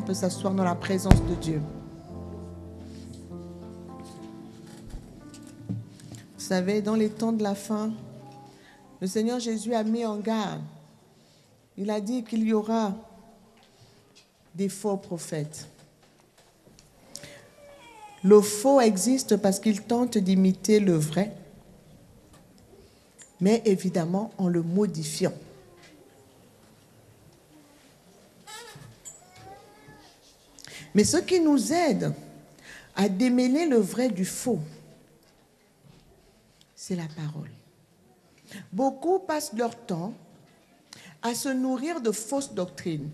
peut s'asseoir dans la présence de Dieu. Vous savez, dans les temps de la fin, le Seigneur Jésus a mis en garde. Il a dit qu'il y aura des faux prophètes. Le faux existe parce qu'il tente d'imiter le vrai, mais évidemment en le modifiant. Mais ce qui nous aide à démêler le vrai du faux, c'est la parole. Beaucoup passent leur temps à se nourrir de fausses doctrines,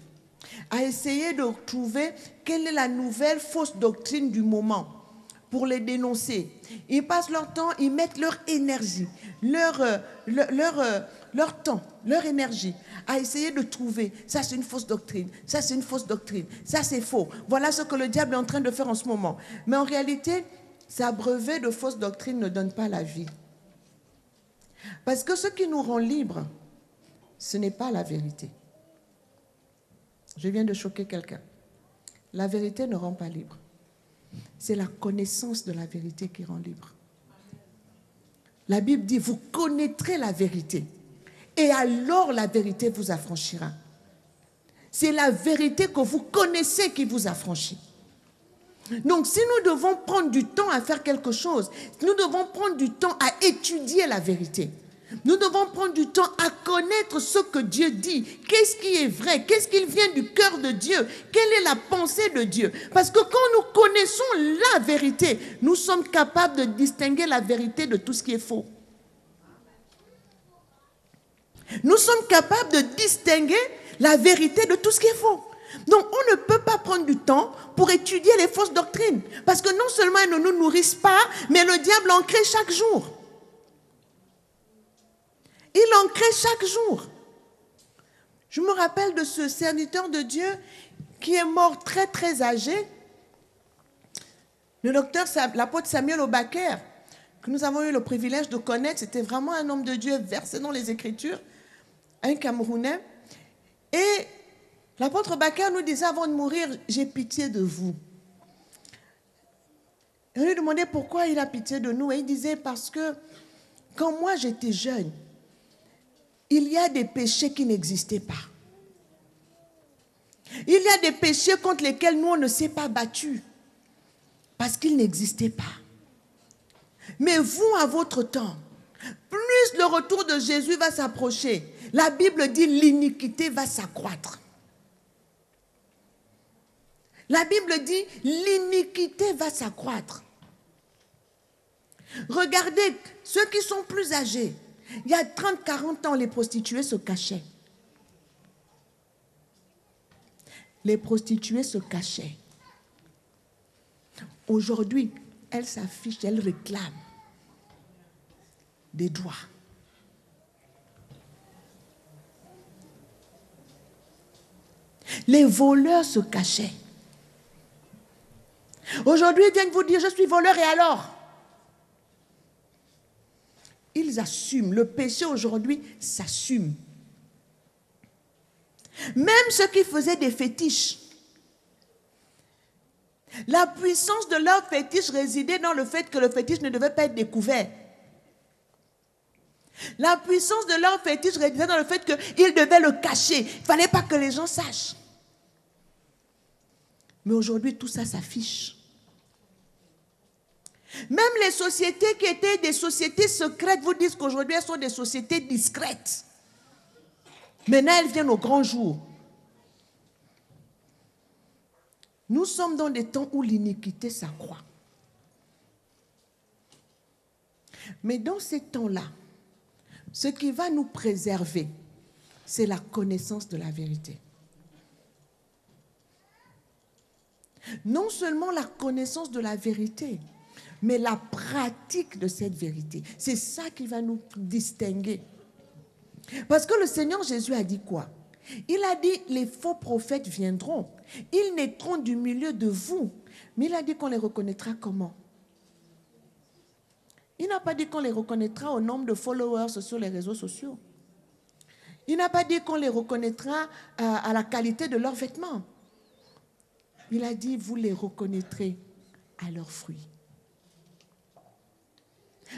à essayer de trouver quelle est la nouvelle fausse doctrine du moment pour les dénoncer. Ils passent leur temps, ils mettent leur énergie, leur temps, leur énergie à essayer de trouver, ça c'est une fausse doctrine, ça c'est une fausse doctrine, ça c'est faux. Voilà ce que le diable est en train de faire en ce moment. Mais en réalité, s'abreuver de fausses doctrines ne donne pas la vie. Parce que ce qui nous rend libres, ce n'est pas la vérité. Je viens de choquer quelqu'un. La vérité ne rend pas libre. C'est la connaissance de la vérité qui rend libre. La Bible dit, vous connaîtrez la vérité. Et alors la vérité vous affranchira. C'est la vérité que vous connaissez qui vous affranchit. Donc si nous devons prendre du temps à faire quelque chose, nous devons prendre du temps à étudier la vérité. Nous devons prendre du temps à connaître ce que Dieu dit. Qu'est-ce qui est vrai? Qu'est-ce qui vient du cœur de Dieu? Quelle est la pensée de Dieu? Parce que quand nous connaissons la vérité, nous sommes capables de distinguer la vérité de tout ce qui est faux. Nous sommes capables de distinguer la vérité de tout ce qui est faux. Donc, on ne peut pas prendre du temps pour étudier les fausses doctrines. Parce que non seulement elles ne nous nourrissent pas, mais le diable en crée chaque jour. Il en crée chaque jour. Je me rappelle de ce serviteur de Dieu qui est mort très très âgé. Le docteur, l'apôtre Samuel Obaker, que nous avons eu le privilège de connaître, c'était vraiment un homme de Dieu versé dans les Écritures, un Camerounais. Et l'apôtre Obaker nous disait avant de mourir, j'ai pitié de vous. Et on lui demandait pourquoi il a pitié de nous. Et il disait parce que quand moi j'étais jeune, il y a des péchés qui n'existaient pas. Il y a des péchés contre lesquels nous, on ne s'est pas battu. Parce qu'ils n'existaient pas. Mais vous, à votre temps, plus le retour de Jésus va s'approcher, la Bible dit l'iniquité va s'accroître. La Bible dit l'iniquité va s'accroître. Regardez, ceux qui sont plus âgés, il y a 30-40 ans, les prostituées se cachaient. Les prostituées se cachaient. Aujourd'hui, elles s'affichent, elles réclament des droits. Les voleurs se cachaient. Aujourd'hui, ils viennent vous dire, je suis voleur et alors? Ils assument. Le péché aujourd'hui s'assume. Même ceux qui faisaient des fétiches, la puissance de leur fétiche résidait dans le fait que le fétiche ne devait pas être découvert. La puissance de leur fétiche résidait dans le fait qu'ils devaient le cacher. Il ne fallait pas que les gens sachent. Mais aujourd'hui, tout ça s'affiche. Même les sociétés qui étaient des sociétés secrètes vous disent qu'aujourd'hui, elles sont des sociétés discrètes. Maintenant, elles viennent au grand jour. Nous sommes dans des temps où l'iniquité s'accroît. Mais dans ces temps-là, ce qui va nous préserver, c'est la connaissance de la vérité. Non seulement la connaissance de la vérité, mais la pratique de cette vérité. C'est ça qui va nous distinguer. Parce que le Seigneur Jésus a dit quoi? Il a dit, les faux prophètes viendront. Ils naîtront du milieu de vous. Mais il a dit qu'on les reconnaîtra comment? Il n'a pas dit qu'on les reconnaîtra au nombre de followers sur les réseaux sociaux. Il n'a pas dit qu'on les reconnaîtra à la qualité de leurs vêtements. Il a dit, vous les reconnaîtrez à leurs fruits.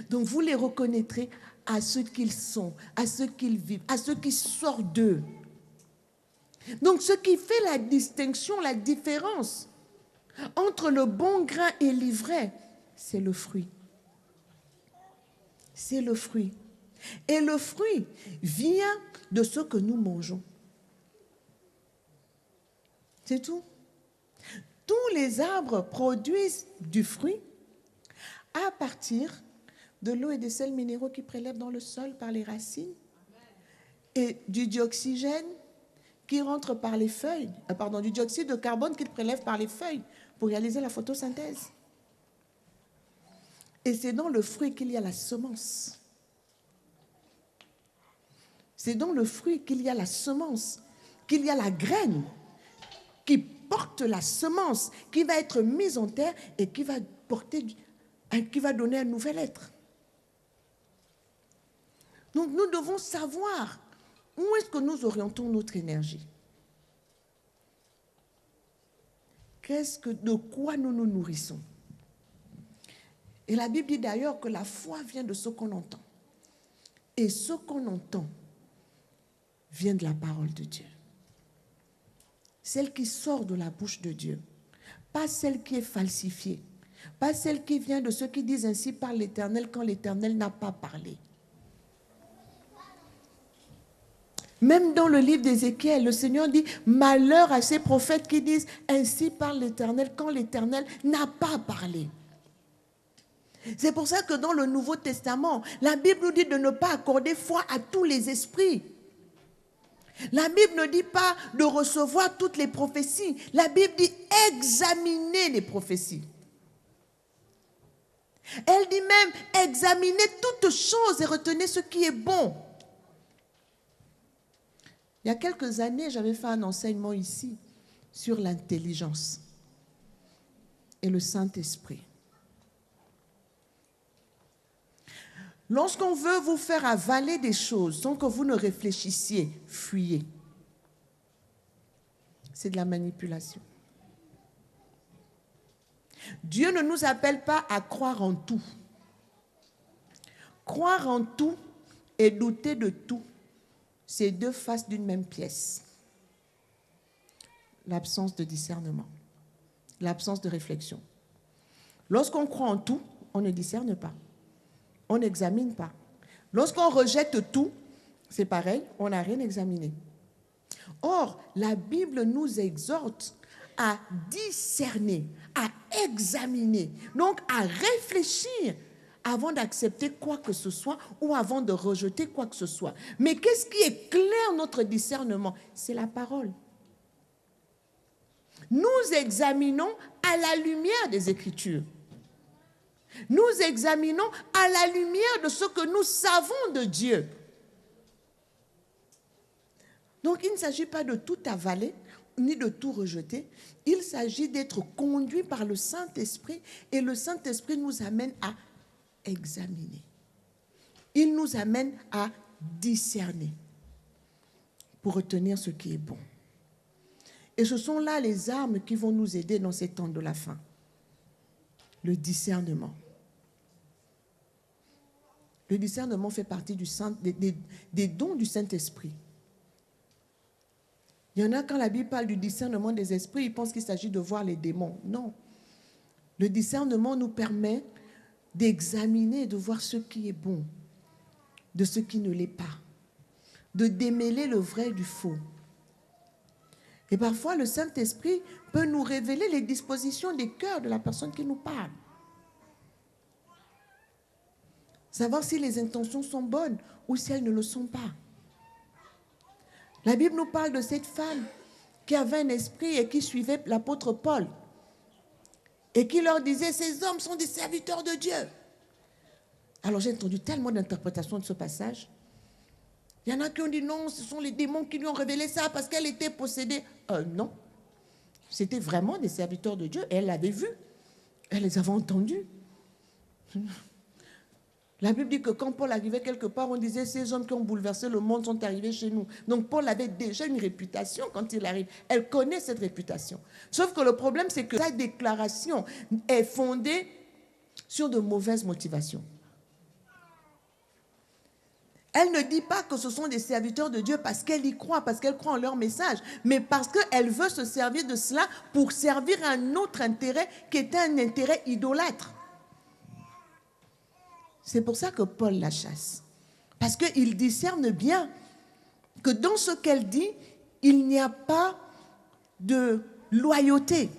Donc vous les reconnaîtrez à ce qu'ils sont, à ce qu'ils vivent, à ce qui sort d'eux. Donc ce qui fait la distinction, la différence entre le bon grain et l'ivraie, c'est le fruit. C'est le fruit. Et le fruit vient de ce que nous mangeons. C'est tout. Tous les arbres produisent du fruit à partir de l'eau et des sels minéraux qu'ils prélèvent dans le sol par les racines et du dioxygène qui rentre par les feuilles, du dioxyde de carbone qu'ils prélèvent par les feuilles pour réaliser la photosynthèse. Et c'est dans le fruit qu'il y a la semence. C'est dans le fruit qu'il y a la semence, qu'il y a la graine qui porte la semence, qui va être mise en terre et qui va donner un nouvel être. Donc nous devons savoir où est-ce que nous orientons notre énergie. De quoi nous nous nourrissons. Et la Bible dit d'ailleurs que la foi vient de ce qu'on entend. Et ce qu'on entend vient de la parole de Dieu. Celle qui sort de la bouche de Dieu. Pas celle qui est falsifiée. Pas celle qui vient de ceux qui disent ainsi par l'Éternel quand l'Éternel n'a pas parlé. Même dans le livre d'Ézéchiel, le Seigneur dit « Malheur à ces prophètes qui disent ainsi par l'Éternel quand l'Éternel n'a pas parlé ». C'est pour ça que dans le Nouveau Testament, la Bible nous dit de ne pas accorder foi à tous les esprits. La Bible ne dit pas de recevoir toutes les prophéties. La Bible dit examiner les prophéties. Elle dit même examiner toutes choses et retenir ce qui est bon. Il y a quelques années, j'avais fait un enseignement ici sur l'intelligence et le Saint-Esprit. Lorsqu'on veut vous faire avaler des choses sans que vous ne réfléchissiez, fuyez. C'est de la manipulation. Dieu ne nous appelle pas à croire en tout. Croire en tout et douter de tout, c'est deux faces d'une même pièce. L'absence de discernement, l'absence de réflexion. Lorsqu'on croit en tout, on ne discerne pas. On n'examine pas. Lorsqu'on rejette tout, c'est pareil, on n'a rien examiné. Or, la Bible nous exhorte à discerner, à examiner, donc à réfléchir avant d'accepter quoi que ce soit ou avant de rejeter quoi que ce soit. Mais qu'est-ce qui éclaire notre discernement? C'est la parole. Nous examinons à la lumière des Écritures. Nous examinons à la lumière de ce que nous savons de Dieu. Donc, il ne s'agit pas de tout avaler, ni de tout rejeter. Il s'agit d'être conduit par le Saint-Esprit et le Saint-Esprit nous amène à examiner. Il nous amène à discerner pour retenir ce qui est bon. Et ce sont là les armes qui vont nous aider dans ces temps de la fin. Le discernement. Le discernement fait partie des dons du Saint-Esprit. Il y en a, quand la Bible parle du discernement des esprits, ils pensent qu'il s'agit de voir les démons. Non. Le discernement nous permet d'examiner et de voir ce qui est bon, de ce qui ne l'est pas, de démêler le vrai du faux. Et parfois, le Saint-Esprit peut nous révéler les dispositions des cœurs de la personne qui nous parle. Savoir si les intentions sont bonnes ou si elles ne le sont pas. La Bible nous parle de cette femme qui avait un esprit et qui suivait l'apôtre Paul et qui leur disait « Ces hommes sont des serviteurs de Dieu ». Alors j'ai entendu tellement d'interprétations de ce passage. Il y en a qui ont dit « Non, ce sont les démons qui lui ont révélé ça parce qu'elle était possédée ». Non, c'était vraiment des serviteurs de Dieu et elle l'avait vu. Elle les avait entendus. La Bible dit que quand Paul arrivait quelque part, on disait ces hommes qui ont bouleversé le monde sont arrivés chez nous. Donc Paul avait déjà une réputation quand il arrive. Elle connaît cette réputation. Sauf que le problème, c'est que sa déclaration est fondée sur de mauvaises motivations. Elle ne dit pas que ce sont des serviteurs de Dieu parce qu'elle y croit, parce qu'elle croit en leur message, mais parce qu'elle veut se servir de cela pour servir un autre intérêt qui était un intérêt idolâtre. C'est pour ça que Paul la chasse. Parce qu'il discerne bien que dans ce qu'elle dit, il n'y a pas de loyauté.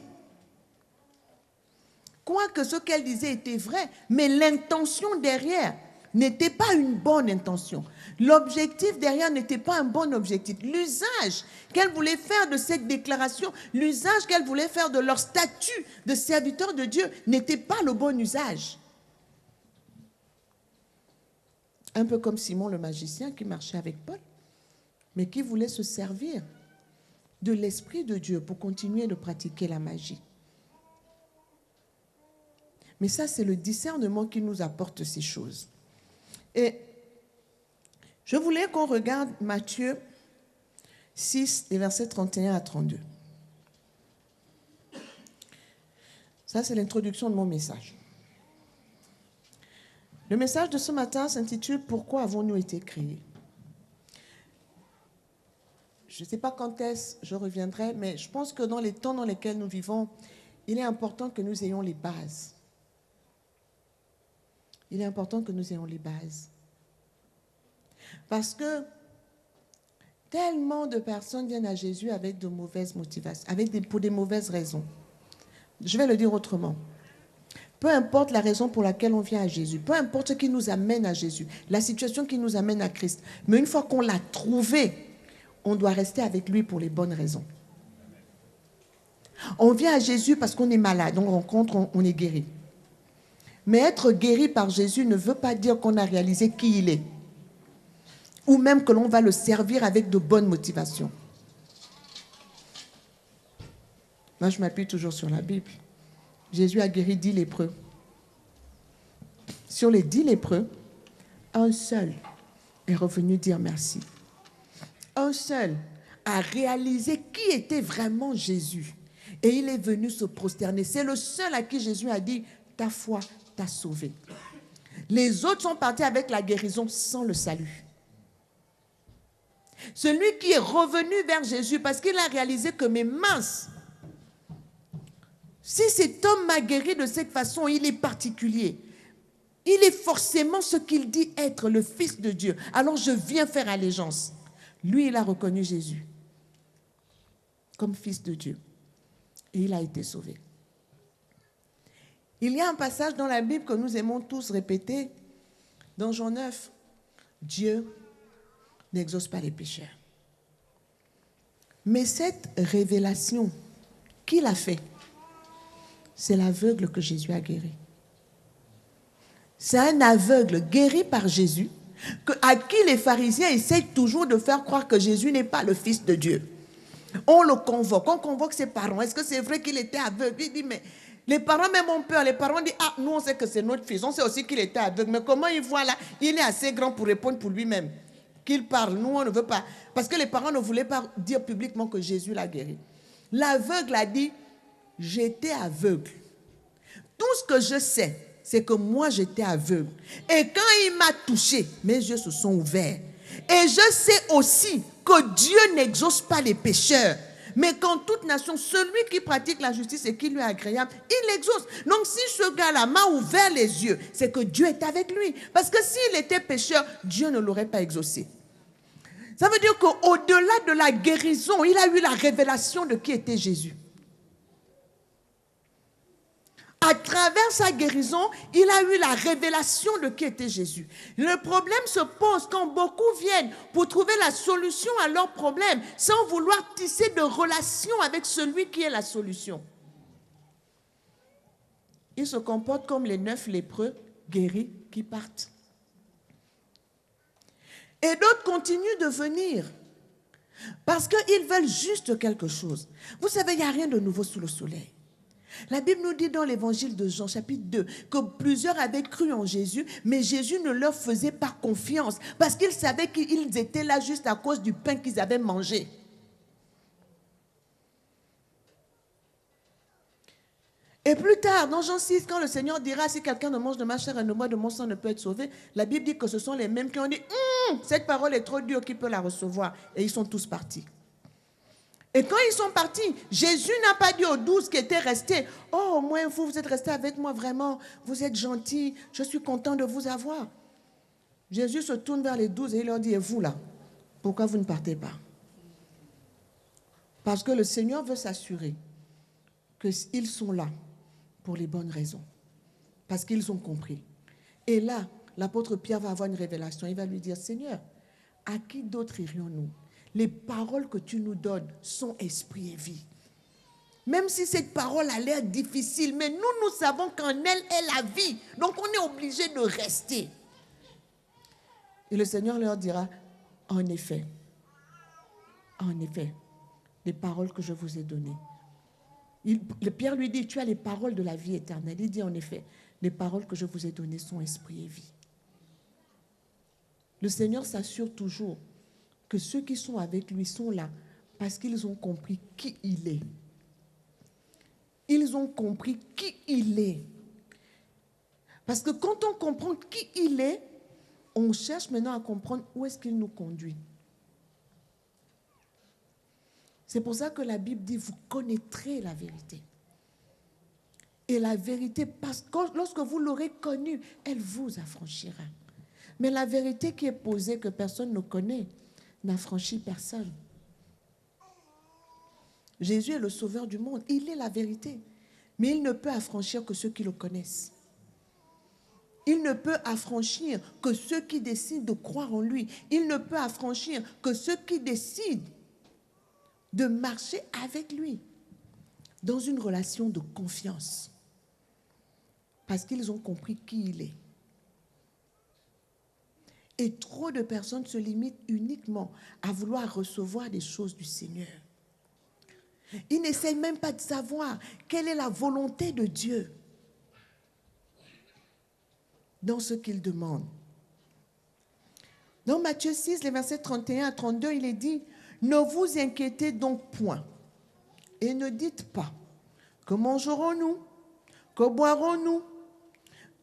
Quoique ce qu'elle disait était vrai, mais l'intention derrière n'était pas une bonne intention. L'objectif derrière n'était pas un bon objectif. L'usage qu'elle voulait faire de cette déclaration, l'usage qu'elle voulait faire de leur statut de serviteur de Dieu n'était pas le bon usage. Un peu comme Simon le magicien qui marchait avec Paul, mais qui voulait se servir de l'Esprit de Dieu pour continuer de pratiquer la magie. Mais ça, c'est le discernement qui nous apporte ces choses. Et je voulais qu'on regarde Matthieu 6, les versets 31 à 32. Ça, c'est l'introduction de mon message. Le message de ce matin s'intitule « Pourquoi avons-nous été créés ?» Je ne sais pas quand est-ce je reviendrai, mais je pense que dans les temps dans lesquels nous vivons, il est important que nous ayons les bases. Il est important que nous ayons les bases. Parce que tellement de personnes viennent à Jésus avec de mauvaises motivations, pour des mauvaises raisons. Je vais le dire autrement. Peu importe la raison pour laquelle on vient à Jésus, peu importe ce qui nous amène à Jésus, la situation qui nous amène à Christ, mais une fois qu'on l'a trouvé, on doit rester avec lui pour les bonnes raisons. On vient à Jésus parce qu'on est malade, on rencontre, on est guéri. Mais être guéri par Jésus ne veut pas dire qu'on a réalisé qui il est, ou même que l'on va le servir avec de bonnes motivations. Moi, je m'appuie toujours sur la Bible. Jésus a guéri 10 lépreux. Sur les 10 lépreux, un seul est revenu dire merci. Un seul a réalisé qui était vraiment Jésus. Et il est venu se prosterner. C'est le seul à qui Jésus a dit, ta foi t'a sauvé. Les autres sont partis avec la guérison sans le salut. Celui qui est revenu vers Jésus parce qu'il a réalisé que mais mince, si cet homme m'a guéri de cette façon, il est particulier. Il est forcément ce qu'il dit être, le Fils de Dieu. Alors je viens faire allégeance. Lui, il a reconnu Jésus comme Fils de Dieu. Et il a été sauvé. Il y a un passage dans la Bible que nous aimons tous répéter, dans Jean 9. Dieu n'exauce pas les pécheurs. Mais cette révélation, qui l'a fait? C'est l'aveugle que Jésus a guéri. C'est un aveugle guéri par Jésus, à qui les pharisiens essayent toujours de faire croire que Jésus n'est pas le Fils de Dieu. On le convoque, on convoque ses parents. Est-ce que c'est vrai qu'il était aveugle? Il dit, mais les parents même ont peur. Les parents disent, ah, nous on sait que c'est notre fils, on sait aussi qu'il était aveugle. Mais comment il voit là? Il est assez grand pour répondre pour lui-même. Qu'il parle, nous on ne veut pas. Parce que les parents ne voulaient pas dire publiquement que Jésus l'a guéri. L'aveugle a dit, j'étais aveugle. Tout ce que je sais, c'est que moi j'étais aveugle. Et quand il m'a touché, mes yeux se sont ouverts. Et je sais aussi que Dieu n'exauce pas les pécheurs. Mais qu'en toute nation, celui qui pratique la justice et qui lui est agréable, il l'exauce. Donc si ce gars-là m'a ouvert les yeux, c'est que Dieu est avec lui. Parce que s'il était pécheur, Dieu ne l'aurait pas exaucé. Ça veut dire qu'au-delà de la guérison, il a eu la révélation de qui était Jésus. À travers sa guérison, il a eu la révélation de qui était Jésus. Le problème se pose quand beaucoup viennent pour trouver la solution à leurs problèmes sans vouloir tisser de relation avec celui qui est la solution. Ils se comportent comme les 9 lépreux guéris qui partent. Et d'autres continuent de venir parce qu'ils veulent juste quelque chose. Vous savez, il n'y a rien de nouveau sous le soleil. La Bible nous dit dans l'évangile de Jean, chapitre 2, que plusieurs avaient cru en Jésus, mais Jésus ne leur faisait pas confiance parce qu'ils savaient qu'ils étaient là juste à cause du pain qu'ils avaient mangé. Et plus tard, dans Jean 6, quand le Seigneur dira, si quelqu'un ne mange de ma chair et ne boit de mon sang ne peut être sauvé, la Bible dit que ce sont les mêmes qui ont dit, cette parole est trop dure, qui peut la recevoir? Et ils sont tous partis. Et quand ils sont partis, Jésus n'a pas dit aux 12 qui étaient restés, oh, au moins vous êtes restés avec moi vraiment, vous êtes gentils, je suis content de vous avoir. Jésus se tourne vers les 12 et il leur dit, et vous là, pourquoi vous ne partez pas? Parce que le Seigneur veut s'assurer qu'ils sont là pour les bonnes raisons, parce qu'ils ont compris. Et là, l'apôtre Pierre va avoir une révélation, il va lui dire, Seigneur, à qui d'autre irions-nous? Les paroles que tu nous donnes sont esprit et vie. Même si cette parole a l'air difficile, mais nous savons qu'en elle est la vie. Donc on est obligé de rester. Et le Seigneur leur dira, en effet, les paroles que je vous ai données. Pierre lui dit, tu as les paroles de la vie éternelle. Il dit en effet, les paroles que je vous ai données sont esprit et vie. Le Seigneur s'assure toujours que ceux qui sont avec lui sont là parce qu'ils ont compris qui il est. Ils ont compris qui il est. Parce que quand on comprend qui il est, on cherche maintenant à comprendre où est-ce qu'il nous conduit. C'est pour ça que la Bible dit, vous connaîtrez la vérité. Et la vérité, parce que lorsque vous l'aurez connue, elle vous affranchira. Mais la vérité qui est posée, que personne ne connaît, n'affranchit personne. Jésus est le sauveur du monde. Il est la vérité. Mais il ne peut affranchir que ceux qui le connaissent. Il ne peut affranchir que ceux qui décident de croire en lui. Il ne peut affranchir que ceux qui décident de marcher avec lui dans une relation de confiance. Parce qu'ils ont compris qui il est. Et trop de personnes se limitent uniquement à vouloir recevoir des choses du Seigneur. Ils n'essayent même pas de savoir quelle est la volonté de Dieu dans ce qu'ils demandent. Dans Matthieu 6, les versets 31 à 32, il est dit, « Ne vous inquiétez donc point et ne dites pas, que mangerons-nous, que boirons-nous,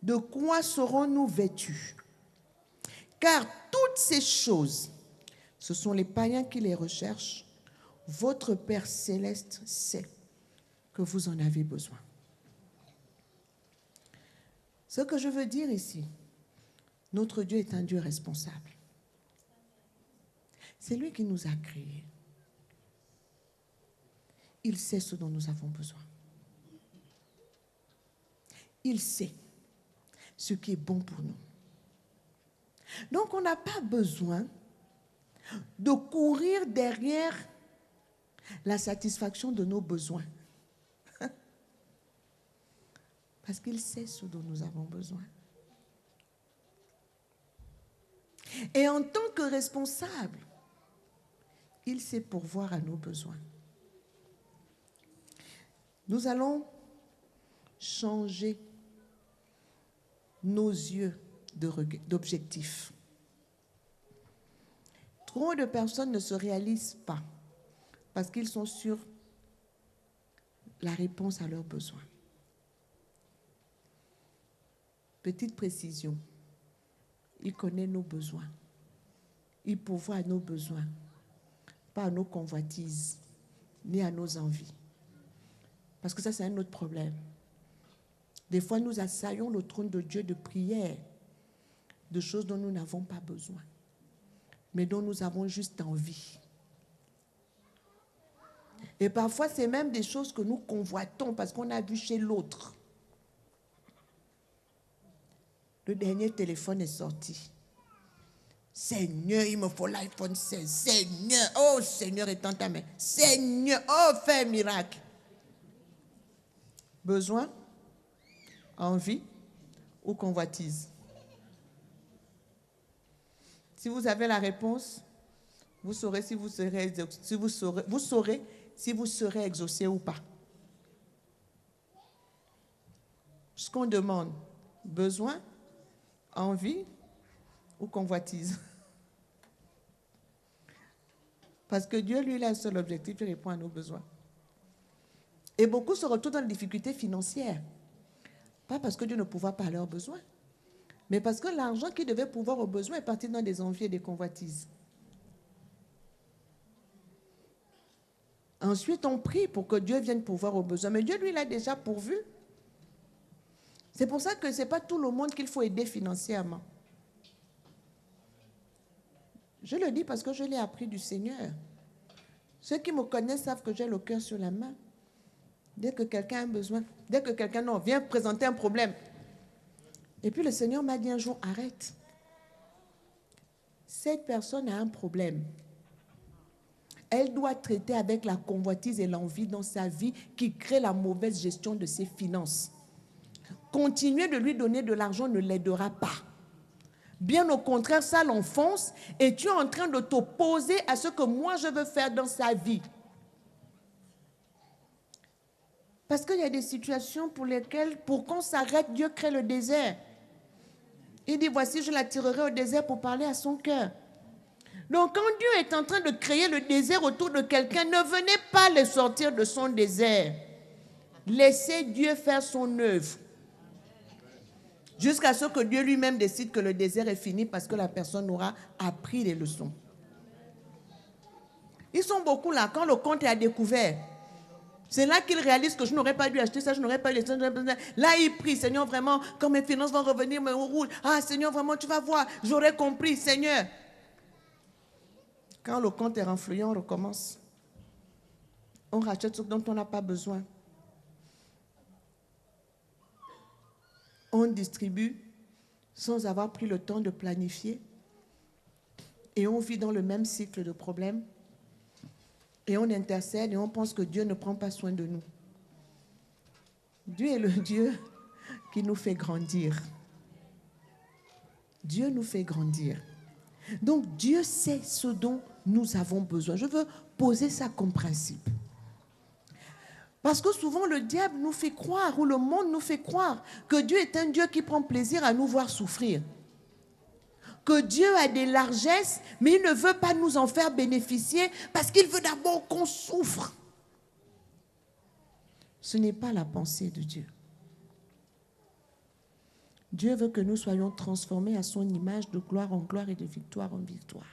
de quoi serons-nous vêtus? Car toutes ces choses, ce sont les païens qui les recherchent. Votre Père céleste sait que vous en avez besoin. » Ce que je veux dire ici, notre Dieu est un Dieu responsable. C'est lui qui nous a créés. Il sait ce dont nous avons besoin. Il sait ce qui est bon pour nous. Donc, on n'a pas besoin de courir derrière la satisfaction de nos besoins. Parce qu'il sait ce dont nous avons besoin. Et en tant que responsable, il sait pourvoir à nos besoins. Nous allons changer nos yeux d'objectifs. Trop de personnes ne se réalisent pas parce qu'ils sont sur la réponse à leurs besoins. Petite précision, il connaît nos besoins. Il pourvoit à nos besoins, pas à nos convoitises, ni à nos envies. Parce que ça, c'est un autre problème. Des fois, nous assaillons le trône de Dieu de prière de choses dont nous n'avons pas besoin, mais dont nous avons juste envie. Et parfois, c'est même des choses que nous convoitons parce qu'on a vu chez l'autre. Le dernier téléphone est sorti. Seigneur, il me faut l'iPhone 16. Seigneur, oh Seigneur, étends ta main. Seigneur, oh fais un miracle. Besoin, envie ou convoitise? Si vous avez la réponse, vous saurez si vous serez exaucé ou pas. qu'on demande, besoin, envie ou convoitise? Parce que Dieu, lui, il a un seul objectif, il répond à nos besoins. Et beaucoup se retrouvent dans des difficultés financières. Pas parce que Dieu ne pourvoit pas à leurs besoins, mais parce que l'argent qui devait pourvoir aux besoins est parti dans des envies et des convoitises. Ensuite, on prie pour que Dieu vienne pourvoir aux besoins. Mais Dieu, lui, l'a déjà pourvu. C'est pour ça que ce n'est pas tout le monde qu'il faut aider financièrement. Je le dis parce que je l'ai appris du Seigneur. Ceux qui me connaissent savent que j'ai le cœur sur la main. Dès que quelqu'un a un besoin, dès que quelqu'un vient présenter un problème. Et puis le Seigneur m'a dit un jour, arrête. Cette personne a un problème. Elle doit traiter avec la convoitise et l'envie dans sa vie qui crée la mauvaise gestion de ses finances. Continuer de lui donner de l'argent ne l'aidera pas. Bien au contraire, ça l'enfonce et tu es en train de t'opposer à ce que moi je veux faire dans sa vie. Parce qu'il y a des situations pour lesquelles, pour qu'on s'arrête, Dieu crée le désert. Il dit, voici, je l'attirerai au désert pour parler à son cœur. Donc, quand Dieu est en train de créer le désert autour de quelqu'un, ne venez pas le sortir de son désert. Laissez Dieu faire son œuvre. Jusqu'à ce que Dieu lui-même décide que le désert est fini parce que la personne aura appris les leçons. Ils sont beaucoup là, quand le compte est à découvert. C'est là qu'ils réalisent que je n'aurais pas dû acheter ça, je n'aurais pas dû acheter ça. Là, ils prient, Seigneur, vraiment, quand mes finances vont revenir, mais on roule. Ah, Seigneur, vraiment, tu vas voir, j'aurais compris, Seigneur. Quand le compte est renfloué, on recommence. On rachète ce dont on n'a pas besoin. On distribue sans avoir pris le temps de planifier. Et on vit dans le même cycle de problèmes. Et on intercède et on pense que Dieu ne prend pas soin de nous. Dieu est le Dieu qui nous fait grandir. Dieu nous fait grandir. Donc Dieu sait ce dont nous avons besoin. Je veux poser ça comme principe. Parce que souvent le diable nous fait croire, ou le monde nous fait croire, que Dieu est un Dieu qui prend plaisir à nous voir souffrir. Que Dieu a des largesses, mais il ne veut pas nous en faire bénéficier parce qu'il veut d'abord qu'on souffre. Ce n'est pas la pensée de Dieu. Dieu veut que nous soyons transformés à son image de gloire en gloire et de victoire en victoire.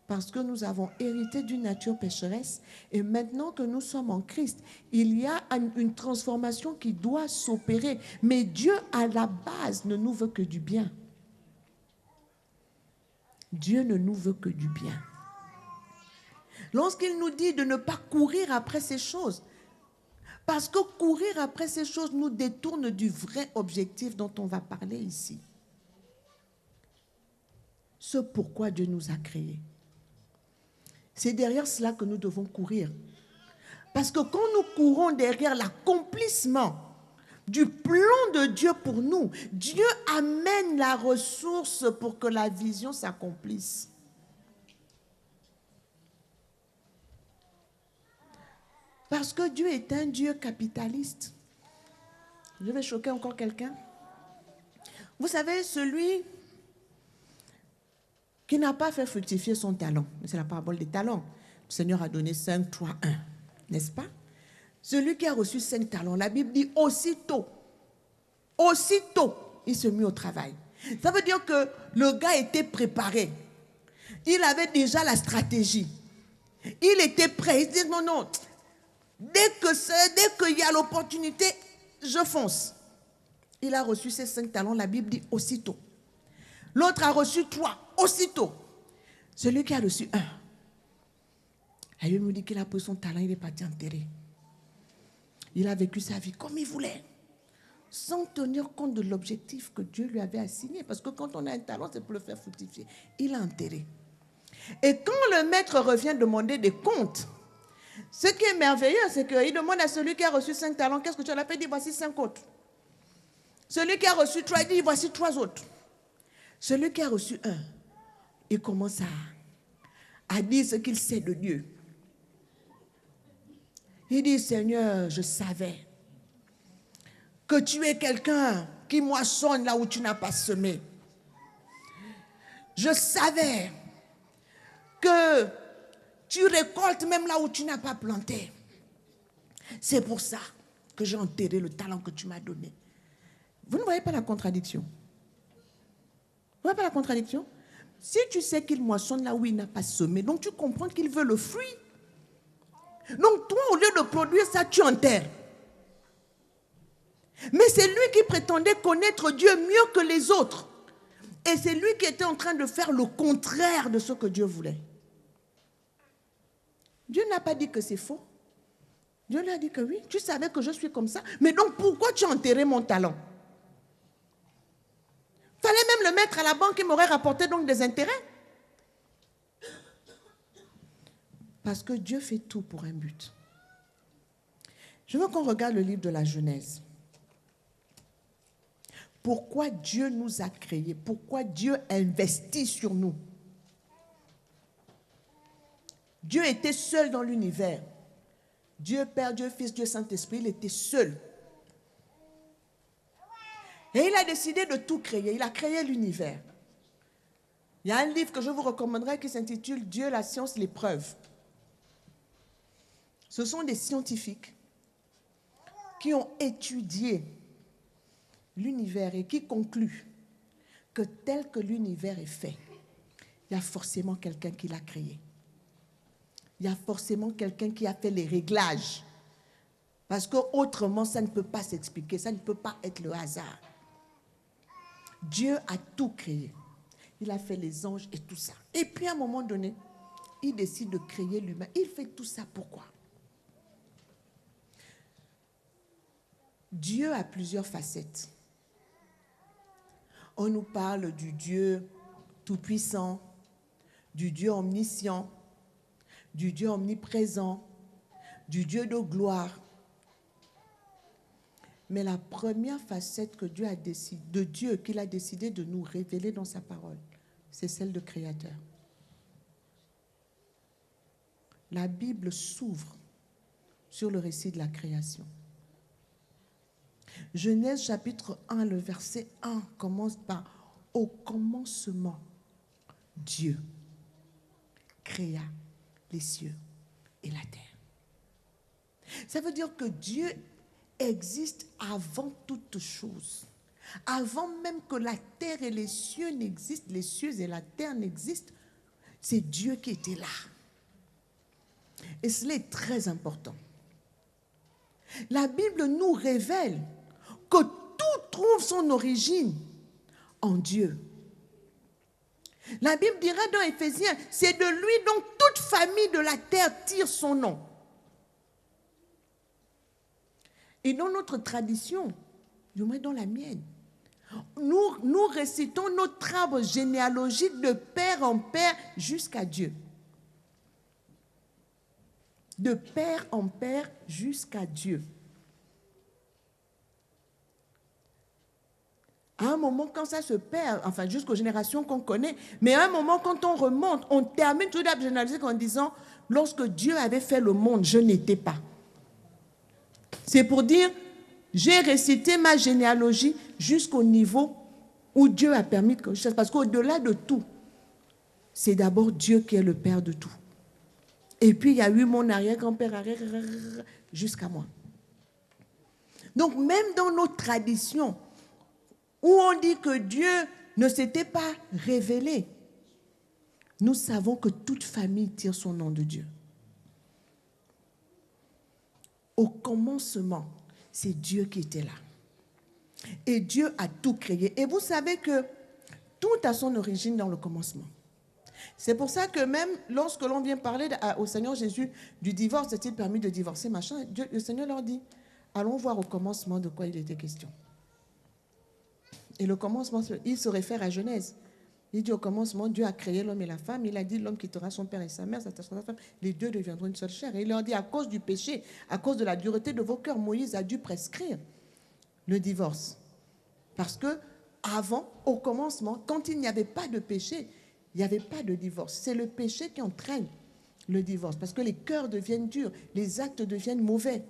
Parce que nous avons hérité d'une nature pécheresse et maintenant que nous sommes en Christ, il y a une transformation qui doit s'opérer. Mais Dieu, à la base, ne nous veut que du bien. Dieu ne nous veut que du bien. Lorsqu'il nous dit de ne pas courir après ces choses, parce que courir après ces choses nous détourne du vrai objectif dont on va parler ici. Ce pourquoi Dieu nous a créés. C'est derrière cela que nous devons courir. Parce que quand nous courons derrière l'accomplissement du plan de Dieu pour nous, Dieu amène la ressource pour que la vision s'accomplisse. Parce que Dieu est un Dieu capitaliste. Je vais choquer encore quelqu'un. Vous savez, celui qui n'a pas fait fructifier son talent, c'est la parabole des talents. Le Seigneur a donné 5, 3, 1, n'est-ce pas? Celui qui a reçu 5 talents, la Bible dit aussitôt, il se mit au travail. Ça veut dire que le gars était préparé. Il avait déjà la stratégie. Il était prêt. Il dit non, dès qu'il y a l'opportunité, je fonce. Il a reçu ses 5 talents, la Bible dit aussitôt. L'autre a reçu 3, aussitôt. Celui qui a reçu 1, la Bible me dit qu'il a pris son talent, il est parti enterrer. Il a vécu sa vie comme il voulait, sans tenir compte de l'objectif que Dieu lui avait assigné. Parce que quand on a un talent, c'est pour le faire fructifier. Il a enterré. Et quand le maître revient demander des comptes, ce qui est merveilleux, c'est qu'il demande à celui qui a reçu 5 talents, qu'est-ce que tu as fait? Il dit, voici 5 autres. Celui qui a reçu 3, il dit, voici 3 autres. Celui qui a reçu 1, il commence à dire ce qu'il sait de Dieu. Il dit, Seigneur, je savais que tu es quelqu'un qui moissonne là où tu n'as pas semé. Je savais que tu récoltes même là où tu n'as pas planté. C'est pour ça que j'ai enterré le talent que tu m'as donné. Vous ne voyez pas la contradiction? Vous ne voyez pas la contradiction? Si tu sais qu'il moissonne là où il n'a pas semé, donc tu comprends qu'il veut le fruit. Donc toi, au lieu de produire ça, tu enterres. Mais c'est lui qui prétendait connaître Dieu mieux que les autres. Et c'est lui qui était en train de faire le contraire de ce que Dieu voulait. Dieu n'a pas dit que c'est faux. Dieu lui a dit que oui, tu savais que je suis comme ça. Mais donc pourquoi tu as enterré mon talent? Fallait même le mettre à la banque, il m'aurait rapporté donc des intérêts. Parce que Dieu fait tout pour un but. Je veux qu'on regarde le livre de la Genèse. Pourquoi Dieu nous a créés? Pourquoi Dieu investit sur nous? Dieu était seul dans l'univers. Dieu Père, Dieu Fils, Dieu Saint-Esprit, il était seul. Et il a décidé de tout créer. Il a créé l'univers. Il y a un livre que je vous recommanderais qui s'intitule « Dieu, la science, les preuves ». Ce sont des scientifiques qui ont étudié l'univers et qui concluent que tel que l'univers est fait, il y a forcément quelqu'un qui l'a créé. Il y a forcément quelqu'un qui a fait les réglages. Parce qu'autrement, ça ne peut pas s'expliquer, ça ne peut pas être le hasard. Dieu a tout créé. Il a fait les anges et tout ça. Et puis à un moment donné, il décide de créer l'humain. Il fait tout ça pourquoi? Dieu a plusieurs facettes. On nous parle du Dieu tout-puissant, du Dieu omniscient, du Dieu omniprésent, du Dieu de gloire. Mais la première facette que Dieu a décidé, de Dieu qu'il a décidé de nous révéler dans sa parole, c'est celle de créateur. La Bible s'ouvre sur le récit de la création. Genèse chapitre 1, le verset 1 commence par « Au commencement, Dieu créa les cieux et la terre. » Ça veut dire que Dieu existe avant toute chose. Avant même que la terre et les cieux n'existent, les cieux et la terre n'existent, c'est Dieu qui était là. Et cela est très important. La Bible nous révèle que tout trouve son origine en Dieu. La Bible dira dans Éphésiens, c'est de lui dont toute famille de la terre tire son nom. Et dans notre tradition, du moins dans la mienne, nous récitons notre arbre généalogique de père en père jusqu'à Dieu. De père en père jusqu'à Dieu. À un moment, quand ça se perd, enfin jusqu'aux générations qu'on connaît, mais à un moment, quand on remonte, on termine tout l'arbre généalogique en disant « Lorsque Dieu avait fait le monde, je n'étais pas ». C'est pour dire, j'ai récité ma généalogie jusqu'au niveau où Dieu a permis que je fasse. Parce qu'au-delà de tout, c'est d'abord Dieu qui est le Père de tout. Et puis, il y a eu mon arrière-grand-père, jusqu'à moi. Donc, même dans nos traditions, où on dit que Dieu ne s'était pas révélé, nous savons que toute famille tire son nom de Dieu. Au commencement, c'est Dieu qui était là. Et Dieu a tout créé. Et vous savez que tout a son origine dans le commencement. C'est pour ça que même lorsque l'on vient parler au Seigneur Jésus du divorce, est-il permis de divorcer, machin, Dieu, le Seigneur leur dit, allons voir au commencement de quoi il était question. Et le commencement, il se réfère à Genèse. Il dit au commencement, Dieu a créé l'homme et la femme. Il a dit, l'homme quittera son père et sa mère, s'attachera à sa femme. Les deux deviendront une seule chair. Et il leur dit, à cause du péché, à cause de la dureté de vos cœurs, Moïse a dû prescrire le divorce. Parce que avant, au commencement, quand il n'y avait pas de péché, il n'y avait pas de divorce. C'est le péché qui entraîne le divorce. Parce que les cœurs deviennent durs, les actes deviennent mauvais.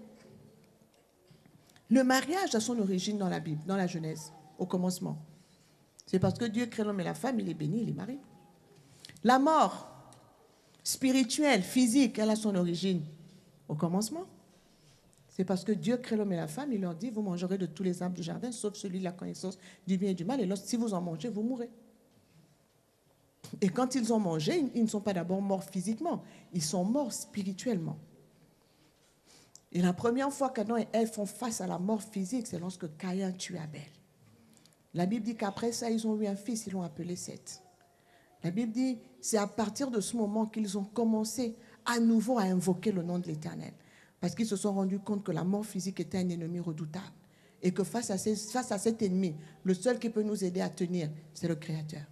Le mariage a son origine dans la Bible, dans la Genèse, au commencement. C'est parce que Dieu crée l'homme et la femme, il est béni, il est marié. La mort spirituelle, physique, elle a son origine au commencement. C'est parce que Dieu crée l'homme et la femme, il leur dit, vous mangerez de tous les arbres du jardin, sauf celui de la connaissance du bien et du mal, et si vous en mangez, vous mourrez. Et quand ils ont mangé, ils ne sont pas d'abord morts physiquement, ils sont morts spirituellement. Et la première fois qu'Adam et Ève font face à la mort physique, c'est lorsque Caïn tue Abel. La Bible dit qu'après ça, ils ont eu un fils, ils l'ont appelé Seth. La Bible dit, c'est à partir de ce moment qu'ils ont commencé à nouveau à invoquer le nom de l'Éternel. Parce qu'ils se sont rendus compte que la mort physique était un ennemi redoutable. Et que face à cet ennemi, le seul qui peut nous aider à tenir, c'est le Créateur.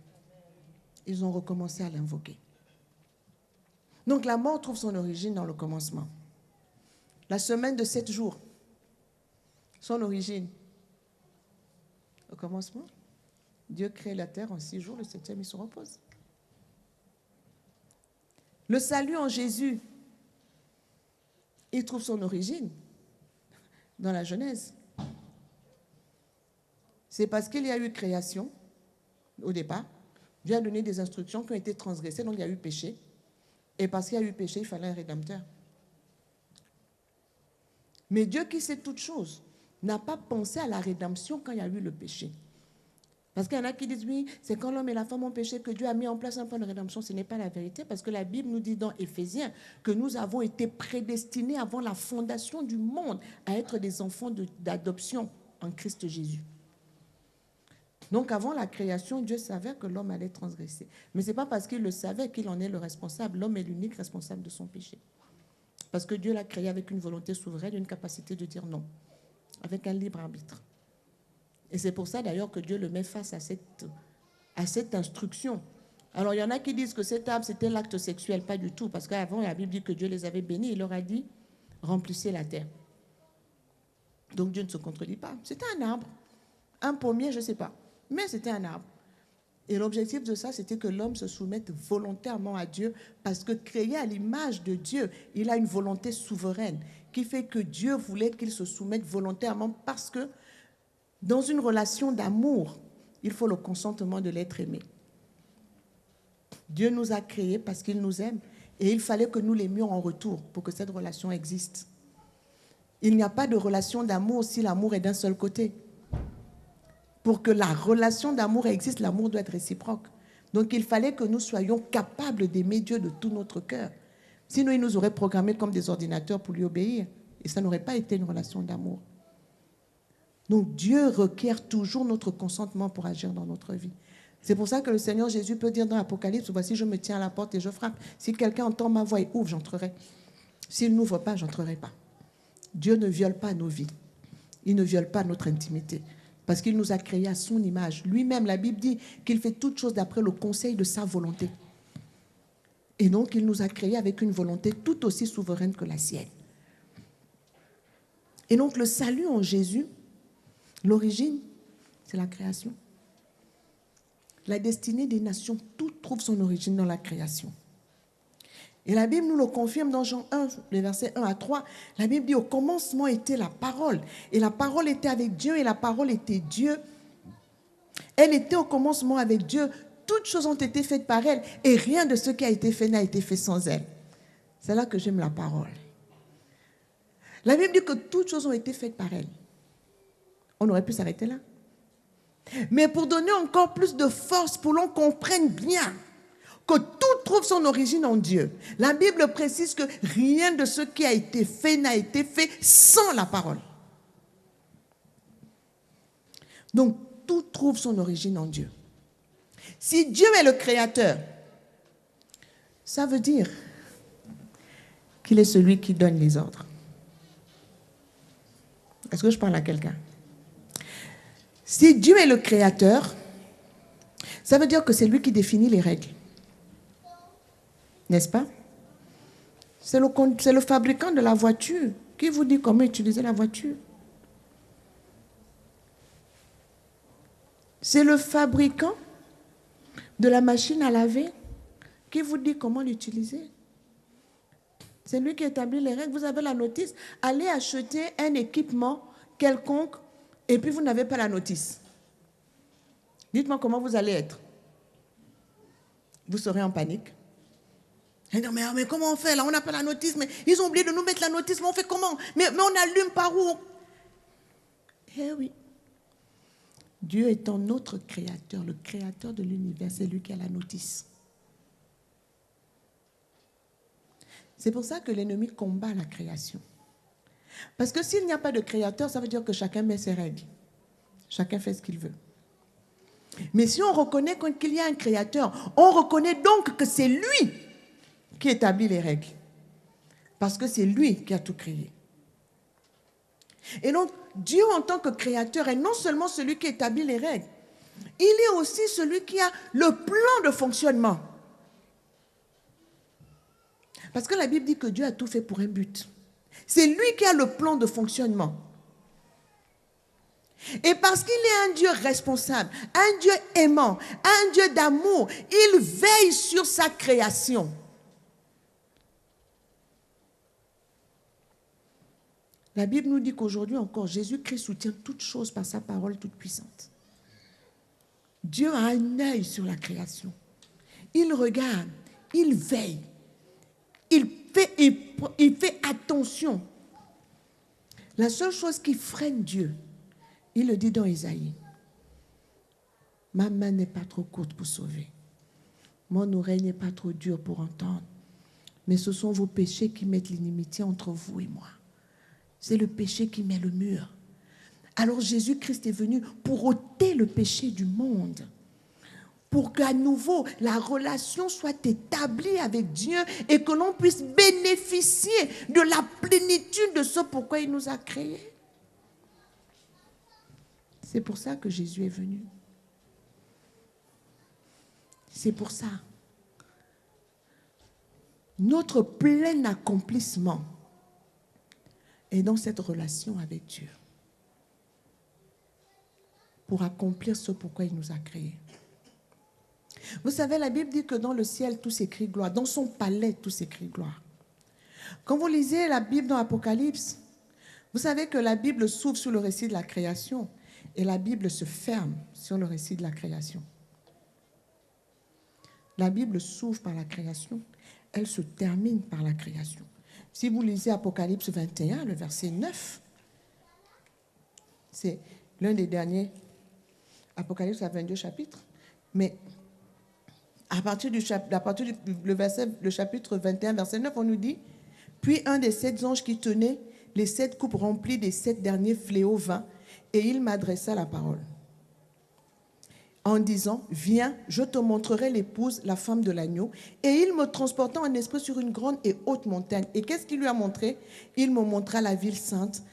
Ils ont recommencé à l'invoquer. Donc la mort trouve son origine dans le commencement. La semaine de 7 jours, son origine, au commencement, Dieu crée la terre en 6 jours, le 7e, il se repose. Le salut en Jésus, il trouve son origine dans la Genèse. C'est parce qu'il y a eu création, au départ, Dieu a donné des instructions qui ont été transgressées, donc il y a eu péché. Et parce qu'il y a eu péché, il fallait un rédempteur. Mais Dieu qui sait toutes choses n'a pas pensé à la rédemption quand il y a eu le péché. Parce qu'il y en a qui disent, oui, c'est quand l'homme et la femme ont péché que Dieu a mis en place un plan de rédemption. Ce n'est pas la vérité, parce que la Bible nous dit dans Éphésiens que nous avons été prédestinés avant la fondation du monde à être des enfants d'adoption en Christ Jésus. Donc avant la création, Dieu savait que l'homme allait transgresser. Mais ce n'est pas parce qu'il le savait qu'il en est le responsable. L'homme est l'unique responsable de son péché. Parce que Dieu l'a créé avec une volonté souveraine, une capacité de dire non, avec un libre arbitre. Et c'est pour ça d'ailleurs que Dieu le met face à cette instruction. Alors il y en a qui disent que cet arbre c'était l'acte sexuel, pas du tout, parce qu'avant la Bible dit que Dieu les avait bénis, il leur a dit remplissez la terre. Donc Dieu ne se contredit pas. C'était un arbre, un pommier, je ne sais pas, mais c'était un arbre. Et l'objectif de ça, c'était que l'homme se soumette volontairement à Dieu, parce que créé à l'image de Dieu, il a une volonté souveraine qui fait que Dieu voulait qu'il se soumette volontairement, parce que dans une relation d'amour, il faut le consentement de l'être aimé. Dieu nous a créés parce qu'il nous aime, et il fallait que nous l'aimions en retour pour que cette relation existe. Il n'y a pas de relation d'amour si l'amour est d'un seul côté. Pour que la relation d'amour existe, l'amour doit être réciproque. Donc il fallait que nous soyons capables d'aimer Dieu de tout notre cœur. Sinon, il nous aurait programmés comme des ordinateurs pour lui obéir. Et ça n'aurait pas été une relation d'amour. Donc Dieu requiert toujours notre consentement pour agir dans notre vie. C'est pour ça que le Seigneur Jésus peut dire dans l'Apocalypse, voici je me tiens à la porte et je frappe. Si quelqu'un entend ma voix et ouvre, j'entrerai. S'il n'ouvre pas, j'entrerai pas. Dieu ne viole pas nos vies. Il ne viole pas notre intimité. Parce qu'il nous a créés à son image. Lui-même, la Bible dit qu'il fait toutes choses d'après le conseil de sa volonté. Et donc, il nous a créés avec une volonté tout aussi souveraine que la sienne. Et donc, le salut en Jésus, l'origine, c'est la création. La destinée des nations, tout trouve son origine dans la création. Et la Bible nous le confirme dans Jean 1, les versets 1 à 3. La Bible dit, au commencement était la parole. Et la parole était avec Dieu et la parole était Dieu. Elle était au commencement avec Dieu. Toutes choses ont été faites par elle et rien de ce qui a été fait n'a été fait sans elle. C'est là que j'aime la parole. La Bible dit que toutes choses ont été faites par elle. On aurait pu s'arrêter là. Mais pour donner encore plus de force, pour l'on comprenne bien que tout trouve son origine en Dieu. La Bible précise que rien de ce qui a été fait n'a été fait sans la parole. Donc, tout trouve son origine en Dieu. Si Dieu est le créateur, ça veut dire qu'il est celui qui donne les ordres. Est-ce que je parle à quelqu'un? Si Dieu est le créateur, ça veut dire que c'est lui qui définit les règles. N'est-ce pas? C'est le fabricant de la voiture qui vous dit comment utiliser la voiture. C'est le fabricant de la machine à laver qui vous dit comment l'utiliser. C'est lui qui établit les règles. Vous avez la notice. Allez acheter un équipement quelconque et puis vous n'avez pas la notice. Dites-moi comment vous allez être. Vous serez en panique. Et non, mais comment on fait là? On n'a pas la notice, mais ils ont oublié de nous mettre la notice, mais on fait comment? Mais on allume par où? Eh oui. Dieu étant notre créateur, le créateur de l'univers, c'est lui qui a la notice. C'est pour ça que l'ennemi combat la création. Parce que s'il n'y a pas de créateur, ça veut dire que chacun met ses règles. Chacun fait ce qu'il veut. Mais si on reconnaît qu'il y a un créateur, on reconnaît donc que c'est lui qui établit les règles. Parce que c'est lui qui a tout créé. Et donc, Dieu en tant que créateur est non seulement celui qui établit les règles, il est aussi celui qui a le plan de fonctionnement. Parce que la Bible dit que Dieu a tout fait pour un but. C'est lui qui a le plan de fonctionnement. Et parce qu'il est un Dieu responsable, un Dieu aimant, un Dieu d'amour, il veille sur sa création. La Bible nous dit qu'aujourd'hui encore, Jésus-Christ soutient toutes choses par sa parole toute puissante. Dieu a un œil sur la création. Il regarde, il veille, il fait attention. La seule chose qui freine Dieu, il le dit dans Isaïe, ma main n'est pas trop courte pour sauver, mon oreille n'est pas trop dure pour entendre, mais ce sont vos péchés qui mettent l'inimitié entre vous et moi. C'est le péché qui met le mur. Alors Jésus-Christ est venu pour ôter le péché du monde, pour qu'à nouveau la relation soit établie avec Dieu et que l'on puisse bénéficier de la plénitude de ce pourquoi il nous a créés. C'est pour ça que Jésus est venu. C'est pour ça. Notre plein accomplissement est dans cette relation avec Dieu. Pour accomplir ce pourquoi il nous a créés. Vous savez, la Bible dit que dans le ciel, tout s'écrit gloire. Dans son palais, tout s'écrit gloire. Quand vous lisez la Bible dans l'Apocalypse, vous savez que la Bible s'ouvre sur le récit de la création et la Bible se ferme sur le récit de la création. La Bible s'ouvre par la création, elle se termine par la création. Si vous lisez Apocalypse 21, le verset 9, c'est l'un des derniers. Apocalypse a 22 chapitres, mais à partir du chapitre 21, verset 9, on nous dit « Puis un des 7 anges qui tenait les 7 coupes remplies des 7 derniers fléaux vint, et il m'adressa la parole, en disant « Viens, je te montrerai l'épouse, la femme de l'agneau. » Et il me transporta en esprit sur une grande et haute montagne. Et qu'est-ce qu'il lui a montré? Il me montra la ville sainte,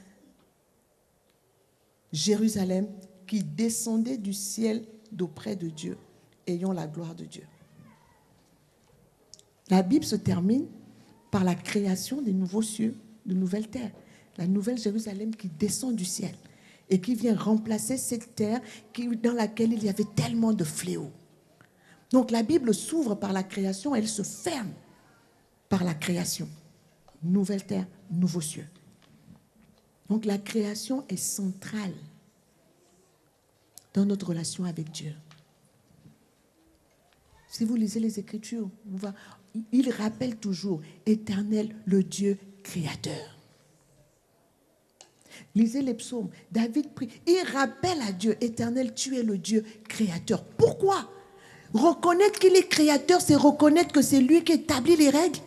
Jérusalem, qui descendait du ciel d'auprès de Dieu, ayant la gloire de Dieu. La Bible se termine par la création des nouveaux cieux, de nouvelles terres. La nouvelle Jérusalem qui descend du ciel et qui vient remplacer cette terre dans laquelle il y avait tellement de fléaux. Donc la Bible s'ouvre par la création, elle se ferme par la création. Nouvelle terre, nouveaux cieux. Donc la création est centrale dans notre relation avec Dieu. Si vous lisez les Écritures, il rappelle toujours Éternel, le Dieu créateur. Lisez les psaumes. David prie. Il rappelle à Dieu, Éternel, tu es le Dieu créateur. Pourquoi? Reconnaître qu'il est créateur, c'est reconnaître que c'est lui qui établit les règles.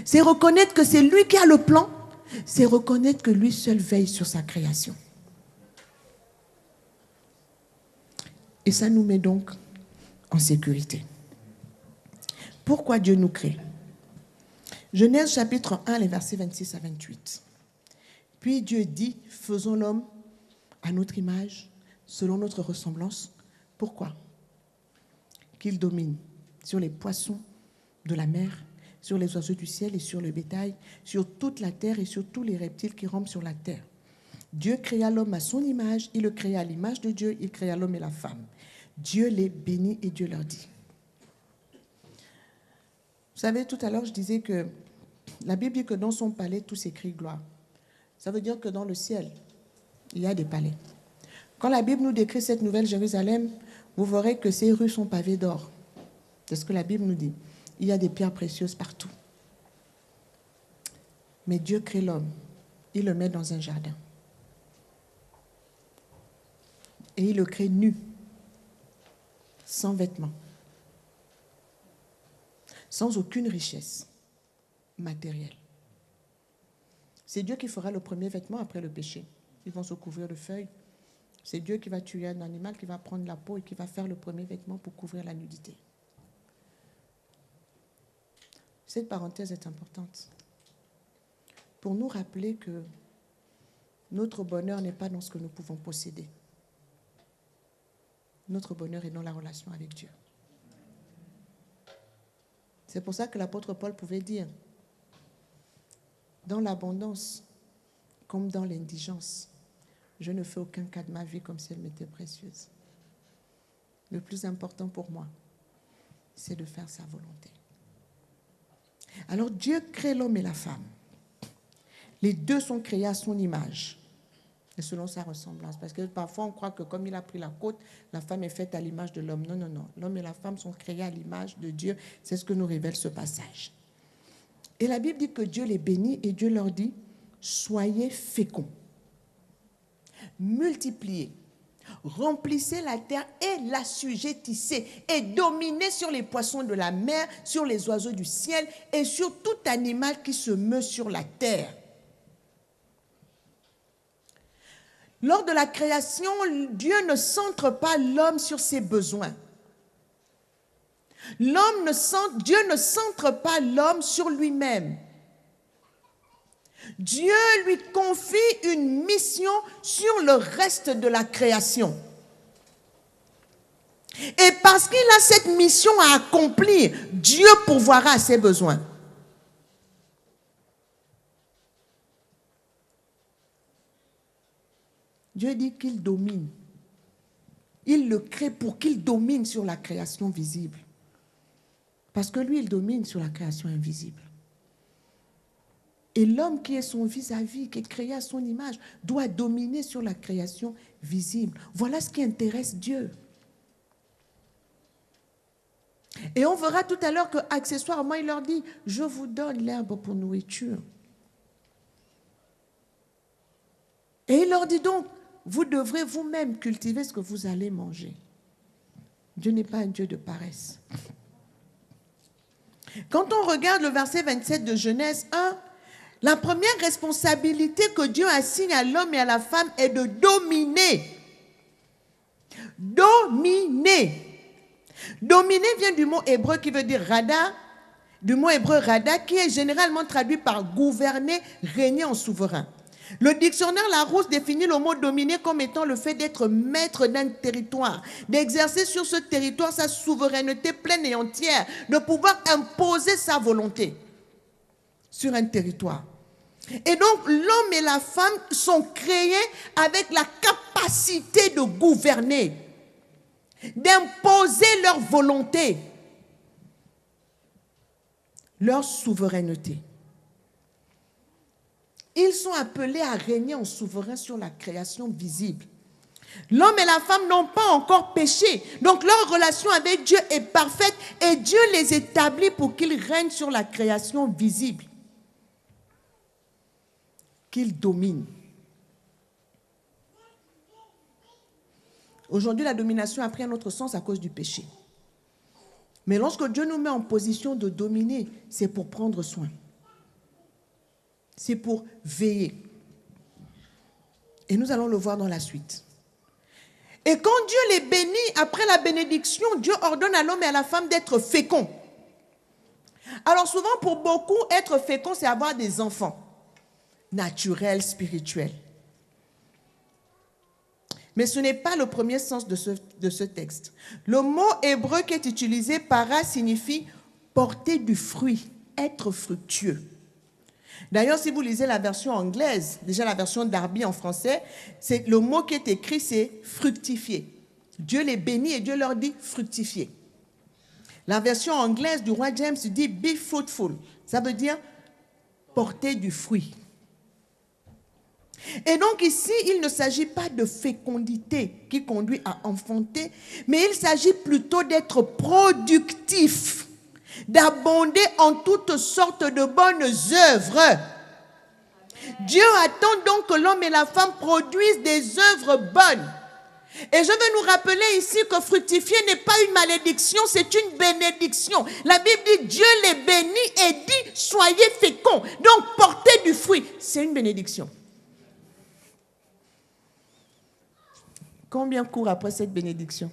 C'est reconnaître que c'est lui qui a le plan. C'est reconnaître que lui seul veille sur sa création. Et ça nous met donc en sécurité. Pourquoi Dieu nous crée? Genèse chapitre 1, les versets 26 à 28. Puis Dieu dit, faisons l'homme à notre image, selon notre ressemblance. Pourquoi? Qu'il domine sur les poissons de la mer, sur les oiseaux du ciel et sur le bétail, sur toute la terre et sur tous les reptiles qui rampent sur la terre. Dieu créa l'homme à son image, il le créa à l'image de Dieu, il créa l'homme et la femme. Dieu les bénit et Dieu leur dit. Vous savez, tout à l'heure, je disais que la Bible dit que dans son palais, tout s'écrit gloire. Ça veut dire que dans le ciel, il y a des palais. Quand la Bible nous décrit cette nouvelle Jérusalem, vous verrez que ces rues sont pavées d'or. C'est ce que la Bible nous dit. Il y a des pierres précieuses partout. Mais Dieu crée l'homme. Il le met dans un jardin. Et il le crée nu, sans vêtements, sans aucune richesse matérielle. C'est Dieu qui fera le premier vêtement après le péché. Ils vont se couvrir de feuilles. C'est Dieu qui va tuer un animal, qui va prendre la peau et qui va faire le premier vêtement pour couvrir la nudité. Cette parenthèse est importante pour nous rappeler que notre bonheur n'est pas dans ce que nous pouvons posséder. Notre bonheur est dans la relation avec Dieu. C'est pour ça que l'apôtre Paul pouvait dire, dans l'abondance comme dans l'indigence, je ne fais aucun cas de ma vie comme si elle m'était précieuse. Le plus important pour moi, c'est de faire sa volonté. Alors Dieu crée l'homme et la femme. Les deux sont créés à son image et selon sa ressemblance. Parce que parfois on croit que comme il a pris la côte, la femme est faite à l'image de l'homme. Non, non, non. L'homme et la femme sont créés à l'image de Dieu. C'est ce que nous révèle ce passage. Et la Bible dit que Dieu les bénit et Dieu leur dit, soyez féconds, multipliez, remplissez la terre et l'assujettissez et dominez sur les poissons de la mer, sur les oiseaux du ciel et sur tout animal qui se meut sur la terre. Lors de la création, Dieu ne centre pas l'homme sur ses besoins. Dieu ne centre pas l'homme sur lui-même. Dieu lui confie une mission sur le reste de la création. Et parce qu'il a cette mission à accomplir, Dieu pourvoira à ses besoins. Dieu dit qu'il domine. Il le crée pour qu'il domine sur la création visible. Parce que lui, il domine sur la création invisible. Et l'homme qui est son vis-à-vis, qui est créé à son image, doit dominer sur la création visible. Voilà ce qui intéresse Dieu. Et on verra tout à l'heure qu'accessoirement, il leur dit, je vous donne l'herbe pour nourriture. Et il leur dit donc, vous devrez vous-même cultiver ce que vous allez manger. Dieu n'est pas un Dieu de paresse. Quand on regarde le verset 27 de Genèse 1, la première responsabilité que Dieu assigne à l'homme et à la femme est de dominer. Dominer. Dominer vient du mot hébreu qui veut dire rada, du mot hébreu rada, qui est généralement traduit par gouverner, régner en souverain. Le dictionnaire Larousse définit le mot dominer comme étant le fait d'être maître d'un territoire, d'exercer sur ce territoire sa souveraineté pleine et entière, de pouvoir imposer sa volonté sur un territoire. Et donc l'homme et la femme sont créés avec la capacité de gouverner, d'imposer leur volonté, leur souveraineté. Ils sont appelés à régner en souverain sur la création visible. L'homme et la femme n'ont pas encore péché. Donc leur relation avec Dieu est parfaite et Dieu les établit pour qu'ils règnent sur la création visible. Qu'ils dominent. Aujourd'hui, la domination a pris un autre sens à cause du péché. Mais lorsque Dieu nous met en position de dominer, c'est pour prendre soin. C'est pour veiller. Et nous allons le voir dans la suite. Et quand Dieu les bénit, après la bénédiction, Dieu ordonne à l'homme et à la femme d'être féconds. Alors souvent, pour beaucoup, être fécond, c'est avoir des enfants. Naturels, spirituels. Mais ce n'est pas le premier sens de ce texte. Le mot hébreu qui est utilisé, para, signifie porter du fruit, être fructueux. D'ailleurs, si vous lisez la version anglaise, déjà la version Darby en français, le mot qui est écrit, c'est fructifier. Dieu les bénit et Dieu leur dit fructifier. La version anglaise du roi James dit be fruitful. Ça veut dire porter du fruit. Et donc ici, il ne s'agit pas de fécondité qui conduit à enfanter, mais il s'agit plutôt d'être productif, d'abonder en toutes sortes de bonnes œuvres. Dieu attend donc que l'homme et la femme produisent des œuvres bonnes. Et je veux nous rappeler ici que fructifier n'est pas une malédiction, c'est une bénédiction. La Bible dit Dieu les bénit et dit soyez féconds. Donc portez du fruit, c'est une bénédiction. Combien court après cette bénédiction?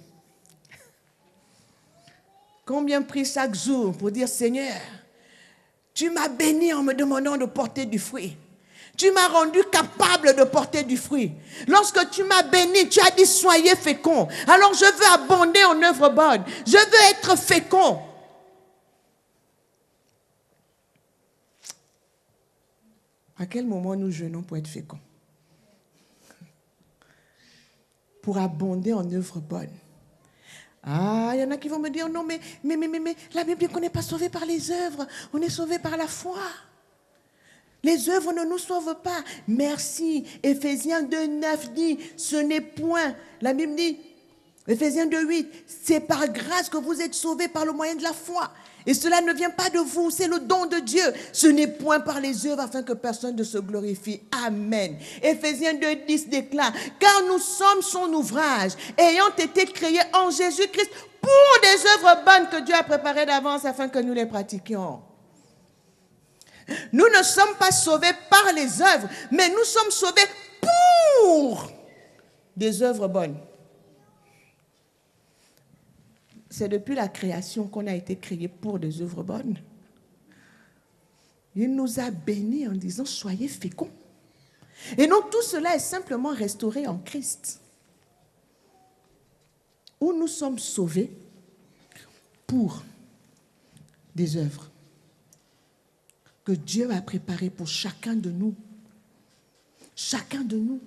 Combien prie chaque jour pour dire Seigneur, tu m'as béni en me demandant de porter du fruit. Tu m'as rendu capable de porter du fruit. Lorsque tu m'as béni, tu as dit soyez féconds. Alors je veux abonder en œuvres bonnes. Je veux être fécond. À quel moment nous jeûnons pour être féconds? Pour abonder en œuvres bonnes. Ah, il y en a qui vont me dire non, mais la Bible dit qu'on n'est pas sauvé par les œuvres, on est sauvé par la foi. Les œuvres ne nous sauvent pas. Merci. Éphésiens 2,9 dit, ce n'est point. La Bible dit, Éphésiens 2,8, c'est par grâce que vous êtes sauvés par le moyen de la foi. Et cela ne vient pas de vous, c'est le don de Dieu. Ce n'est point par les œuvres afin que personne ne se glorifie. Amen. Éphésiens 2,10 déclare, car nous sommes son ouvrage, ayant été créés en Jésus-Christ pour des œuvres bonnes que Dieu a préparées d'avance afin que nous les pratiquions. Nous ne sommes pas sauvés par les œuvres, mais nous sommes sauvés pour des œuvres bonnes. C'est depuis la création qu'on a été créés pour des œuvres bonnes. Il nous a bénis en disant « Soyez féconds ». Et donc tout cela est simplement restauré en Christ. Où nous sommes sauvés pour des œuvres que Dieu a préparé pour chacun de nous. Chacun de nous.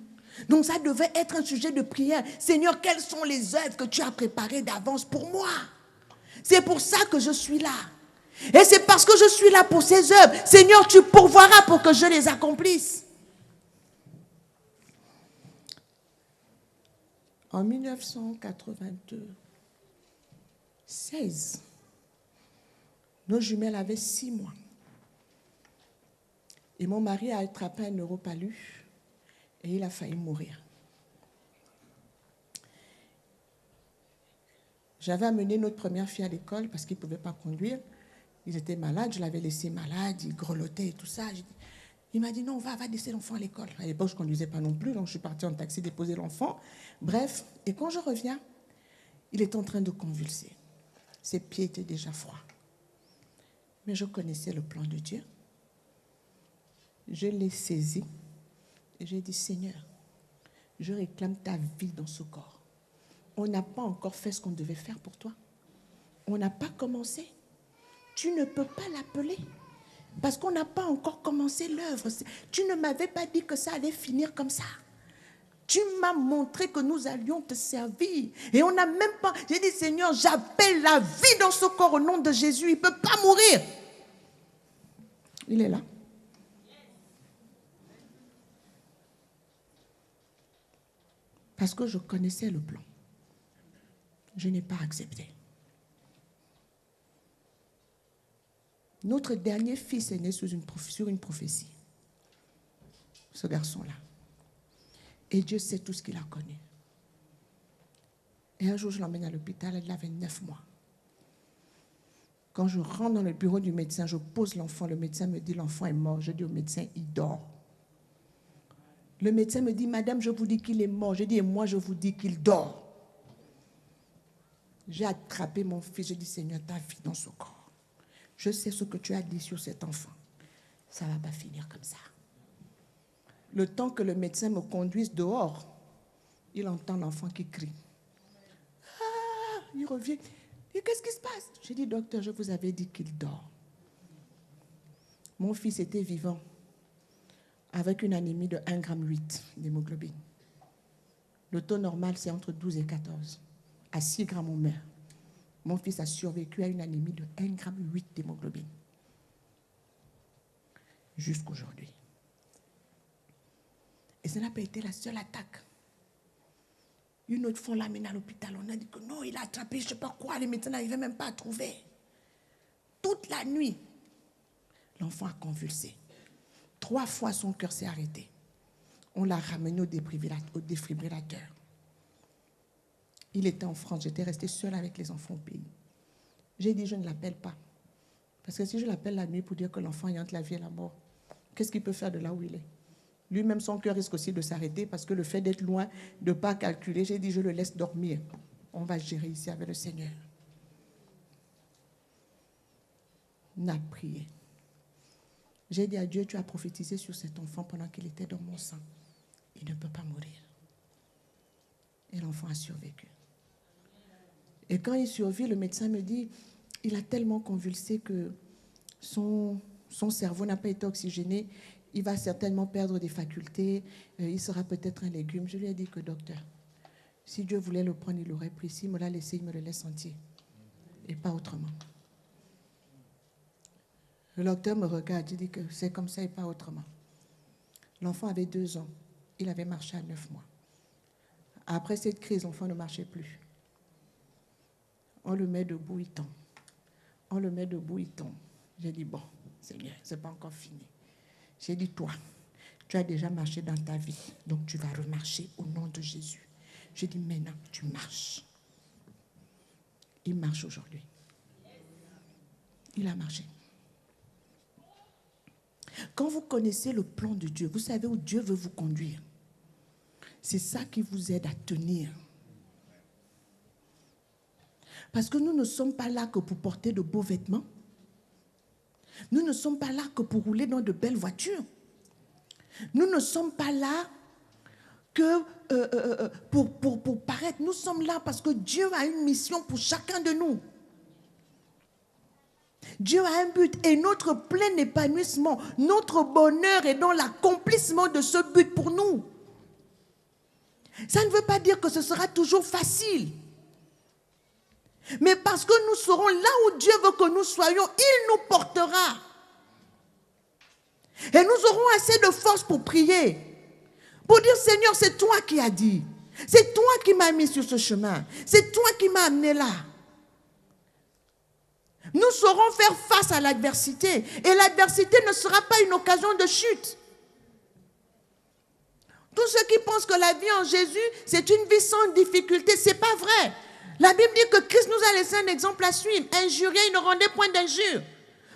Donc ça devait être un sujet de prière. Seigneur, quelles sont les œuvres que tu as préparées d'avance pour moi? C'est pour ça que je suis là. Et c'est parce que je suis là pour ces œuvres. Seigneur, tu pourvoiras pour que je les accomplisse. En 1996, nos jumelles avaient 6 mois. Et mon mari a attrapé un neuropalu et il a failli mourir. J'avais amené notre première fille à l'école parce qu'il ne pouvait pas conduire. Ils étaient malades, je l'avais laissé malade, il grelottait et tout ça. Il m'a dit non, va laisser l'enfant à l'école. À l'époque, je ne conduisais pas non plus, donc je suis partie en taxi déposer l'enfant. Bref, et quand je reviens, il est en train de convulser. Ses pieds étaient déjà froids. Mais je connaissais le plan de Dieu. Je l'ai saisi et j'ai dit, Seigneur, je réclame ta vie dans ce corps. On n'a pas encore fait ce qu'on devait faire pour toi. On n'a pas commencé. Tu ne peux pas l'appeler parce qu'on n'a pas encore commencé l'œuvre. Tu ne m'avais pas dit que ça allait finir comme ça. Tu m'as montré que nous allions te servir. Et on n'a même pas... J'ai dit, Seigneur, j'appelle la vie dans ce corps au nom de Jésus. Il ne peut pas mourir. Il est là. Parce que je connaissais le plan. Je n'ai pas accepté. Notre dernier fils est né sur une prophétie. Ce garçon-là. Et Dieu sait tout ce qu'il a connu. Et un jour, je l'emmène à l'hôpital, elle avait 9 mois. Quand je rentre dans le bureau du médecin, je pose l'enfant, le médecin me dit l'enfant est mort. Je dis au médecin, il dort. Le médecin me dit, madame, je vous dis qu'il est mort. Je dis, et moi, je vous dis qu'il dort. J'ai attrapé mon fils, je dis, Seigneur, ta vie dans ce corps. Je sais ce que tu as dit sur cet enfant. Ça ne va pas finir comme ça. Le temps que le médecin me conduise dehors, il entend l'enfant qui crie. Ah, il revient. Et qu'est-ce qui se passe? J'ai dit, docteur, je vous avais dit qu'il dort. Mon fils était vivant, avec une anémie de 1,8 g d'hémoglobine. Le taux normal, c'est entre 12 et 14. À 6 grammes, on meurt. Mon fils a survécu à une anémie de 1,8 g d'hémoglobine. Jusqu'aujourd'hui. Et c'est pas été la seule attaque. Une autre fois, on l'a amené à l'hôpital. On a dit que non, il a attrapé, je ne sais pas quoi. Les médecins n'arrivaient même pas à trouver. Toute la nuit, l'enfant a convulsé. 3 fois, son cœur s'est arrêté. On l'a ramené au défibrillateur. Il était en France. J'étais restée seule avec les enfants au pays. J'ai dit, je ne l'appelle pas. Parce que si je l'appelle la nuit pour dire que l'enfant est entre la vie et la mort, qu'est-ce qu'il peut faire de là où il est? Lui-même, son cœur risque aussi de s'arrêter parce que le fait d'être loin, de ne pas calculer, j'ai dit, je le laisse dormir. On va gérer ici avec le Seigneur. On a prié. J'ai dit à Dieu, tu as prophétisé sur cet enfant pendant qu'il était dans mon sang. Il ne peut pas mourir. Et l'enfant a survécu. Et quand il survit, le médecin me dit, il a tellement convulsé que son cerveau n'a pas été oxygéné. Il va certainement perdre des facultés. Il sera peut-être un légume. Je lui ai dit que, docteur, si Dieu voulait le prendre, il l'aurait pris. S'il me l'a laissé, il me le laisse entier. Et pas autrement. Le docteur me regarde, il dit que c'est comme ça et pas autrement. L'enfant avait 2 ans. Il avait marché à 9 mois. Après cette crise, l'enfant ne marchait plus. On le met debout, il tombe. On le met debout, il tombe. J'ai dit, bon, Seigneur, ce n'est pas encore fini. J'ai dit, toi, tu as déjà marché dans ta vie, donc tu vas remarcher au nom de Jésus. J'ai dit, maintenant, tu marches. Il marche aujourd'hui. Il a marché. Quand vous connaissez le plan de Dieu, vous savez où Dieu veut vous conduire. C'est ça qui vous aide à tenir. Parce que nous ne sommes pas là que pour porter de beaux vêtements. Nous ne sommes pas là que pour rouler dans de belles voitures. Nous ne sommes pas là que pour paraître. Nous sommes là parce que Dieu a une mission pour chacun de nous. Dieu a un but et notre plein épanouissement, notre bonheur est dans l'accomplissement de ce but pour nous. Ça ne veut pas dire que ce sera toujours facile. Mais parce que nous serons là où Dieu veut que nous soyons, il nous portera. Et nous aurons assez de force pour prier. Pour dire, Seigneur, c'est toi qui as dit. C'est toi qui m'as mis sur ce chemin. C'est toi qui m'as amené là. Nous saurons faire face à l'adversité. Et l'adversité ne sera pas une occasion de chute. Tous ceux qui pensent que la vie en Jésus, c'est une vie sans difficulté, ce n'est pas vrai. La Bible dit que Christ nous a laissé un exemple à suivre. Injurié, il ne rendait point d'injure.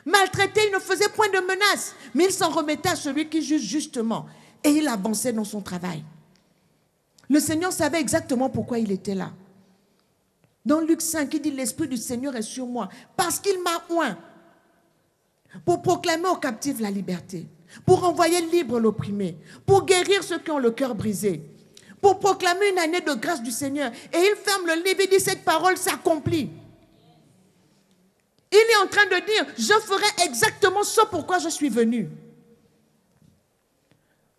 Maltraité, il ne faisait point de menaces. Mais il s'en remettait à celui qui juge justement. Et il avançait dans son travail. Le Seigneur savait exactement pourquoi il était là. Dans Luc 5, il dit, l'Esprit du Seigneur est sur moi. Parce qu'il m'a oint. Pour proclamer aux captifs la liberté. Pour envoyer libre l'opprimé. Pour guérir ceux qui ont le cœur brisé. Pour proclamer une année de grâce du Seigneur. Et il ferme le livre et dit, cette parole s'accomplit. Il est en train de dire, je ferai exactement ce pourquoi je suis venu.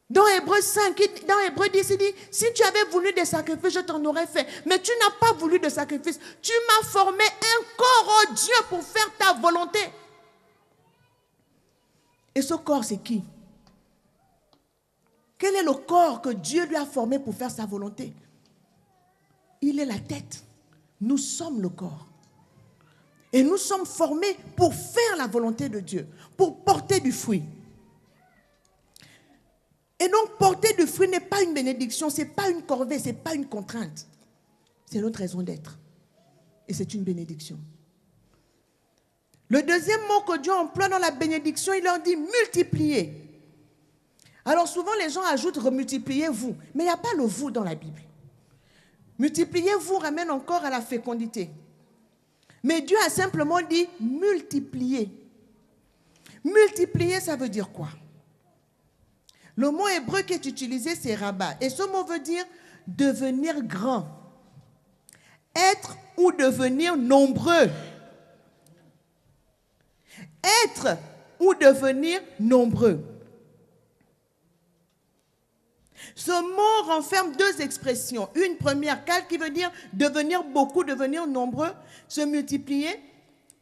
Dans Hébreux 5, dans Hébreux 10, il dit, si tu avais voulu des sacrifices, je t'en aurais fait. Mais tu n'as pas voulu de sacrifices. Tu m'as formé un corps, oh Dieu, pour faire ta volonté. Et ce corps, c'est qui? Quel est le corps que Dieu lui a formé pour faire sa volonté? Il est la tête. Nous sommes le corps. Et nous sommes formés pour faire la volonté de Dieu, pour porter du fruit. Et donc, porter du fruit n'est pas une bénédiction, ce n'est pas une corvée, ce n'est pas une contrainte. C'est notre raison d'être. Et c'est une bénédiction. Le deuxième mot que Dieu emploie dans la bénédiction, il leur dit multiplier. Alors souvent, les gens ajoutent remultipliez-vous. Mais il n'y a pas le vous dans la Bible. Multipliez-vous ramène encore à la fécondité. Mais Dieu a simplement dit multiplier. Multiplier, ça veut dire quoi? Le mot hébreu qui est utilisé, c'est rabat. Et ce mot veut dire devenir grand. Être ou devenir nombreux. Être ou devenir nombreux. Ce mot renferme 2 expressions. Une première, kal, qui veut dire devenir beaucoup, devenir nombreux, se multiplier,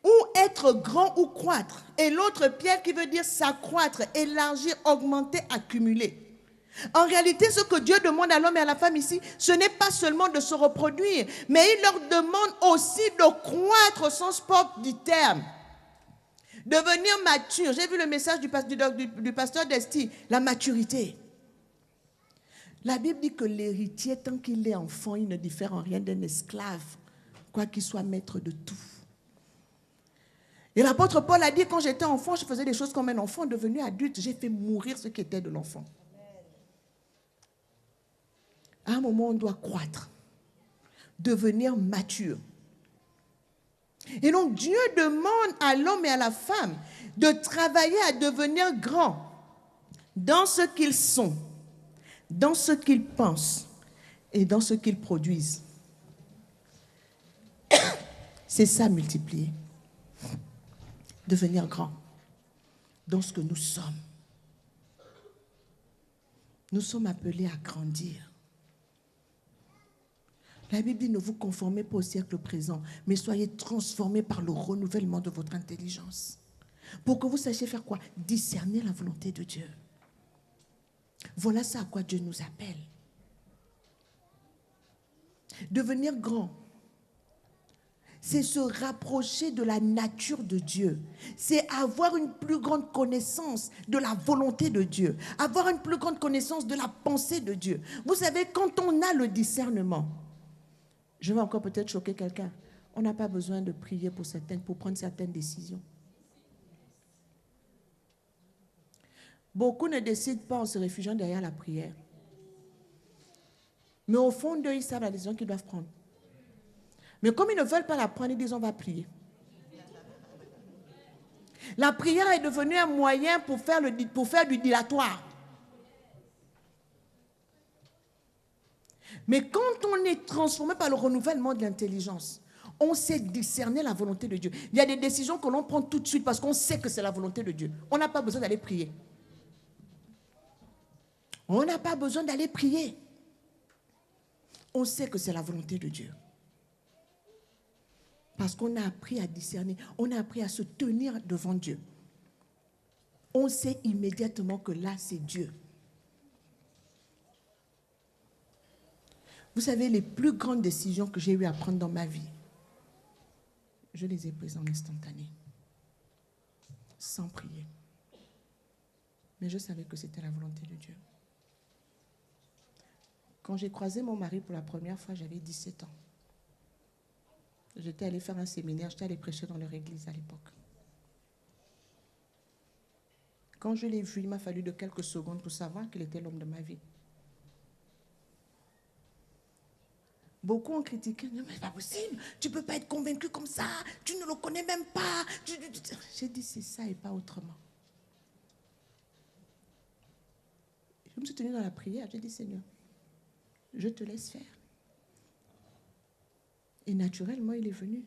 ou être grand ou croître. Et l'autre, piel, qui veut dire s'accroître, élargir, augmenter, accumuler. En réalité, ce que Dieu demande à l'homme et à la femme ici, ce n'est pas seulement de se reproduire, mais il leur demande aussi de croître au sens propre du terme. Devenir mature. J'ai vu le message du pasteur Desti, la maturité. La Bible dit que l'héritier, tant qu'il est enfant, il ne diffère en rien d'un esclave, quoi qu'il soit maître de tout. Et l'apôtre Paul a dit, quand j'étais enfant, je faisais des choses comme un enfant. Devenu adulte, j'ai fait mourir ce qui était de l'enfant. À un moment, on doit croître, devenir mature. Et donc, Dieu demande à l'homme et à la femme de travailler à devenir grands dans ce qu'ils sont, dans ce qu'ils pensent et dans ce qu'ils produisent. C'est ça, multiplier. Devenir grand dans ce que nous sommes. Nous sommes appelés à grandir. La Bible dit, ne vous conformez pas au siècle présent, mais soyez transformés par le renouvellement de votre intelligence. Pour que vous sachiez faire quoi? Discerner la volonté de Dieu. Voilà ça à quoi Dieu nous appelle. Devenir grand, c'est se rapprocher de la nature de Dieu. C'est avoir une plus grande connaissance de la volonté de Dieu. Avoir une plus grande connaissance de la pensée de Dieu. Vous savez, quand on a le discernement, je vais encore peut-être choquer quelqu'un, on n'a pas besoin de prier pour prendre certaines décisions. Beaucoup ne décident pas en se réfugiant derrière la prière. Mais au fond d'eux, ils savent la décision qu'ils doivent prendre. Mais comme ils ne veulent pas la prendre, ils disent on va prier. La prière est devenue un moyen pour faire du dilatoire. Mais quand on est transformé par le renouvellement de l'intelligence, on sait discerner la volonté de Dieu. Il y a des décisions que l'on prend tout de suite parce qu'on sait que c'est la volonté de Dieu. On n'a pas besoin d'aller prier. On n'a pas besoin d'aller prier. On sait que c'est la volonté de Dieu. Parce qu'on a appris à discerner, on a appris à se tenir devant Dieu. On sait immédiatement que là, c'est Dieu. Vous savez, les plus grandes décisions que j'ai eu à prendre dans ma vie, je les ai prises en instantané, sans prier. Mais je savais que c'était la volonté de Dieu. Quand j'ai croisé mon mari pour la première fois, j'avais 17 ans. J'étais allée faire un séminaire, j'étais allée prêcher dans leur église à l'époque. Quand je l'ai vu, il m'a fallu de quelques secondes pour savoir qu'il était l'homme de ma vie. Beaucoup ont critiqué, mais c'est pas possible, tu ne peux pas être convaincu comme ça, tu ne le connais même pas. J'ai dit, c'est ça et pas autrement. Je me suis tenue dans la prière, j'ai dit, Seigneur, je te laisse faire. Et naturellement, il est venu.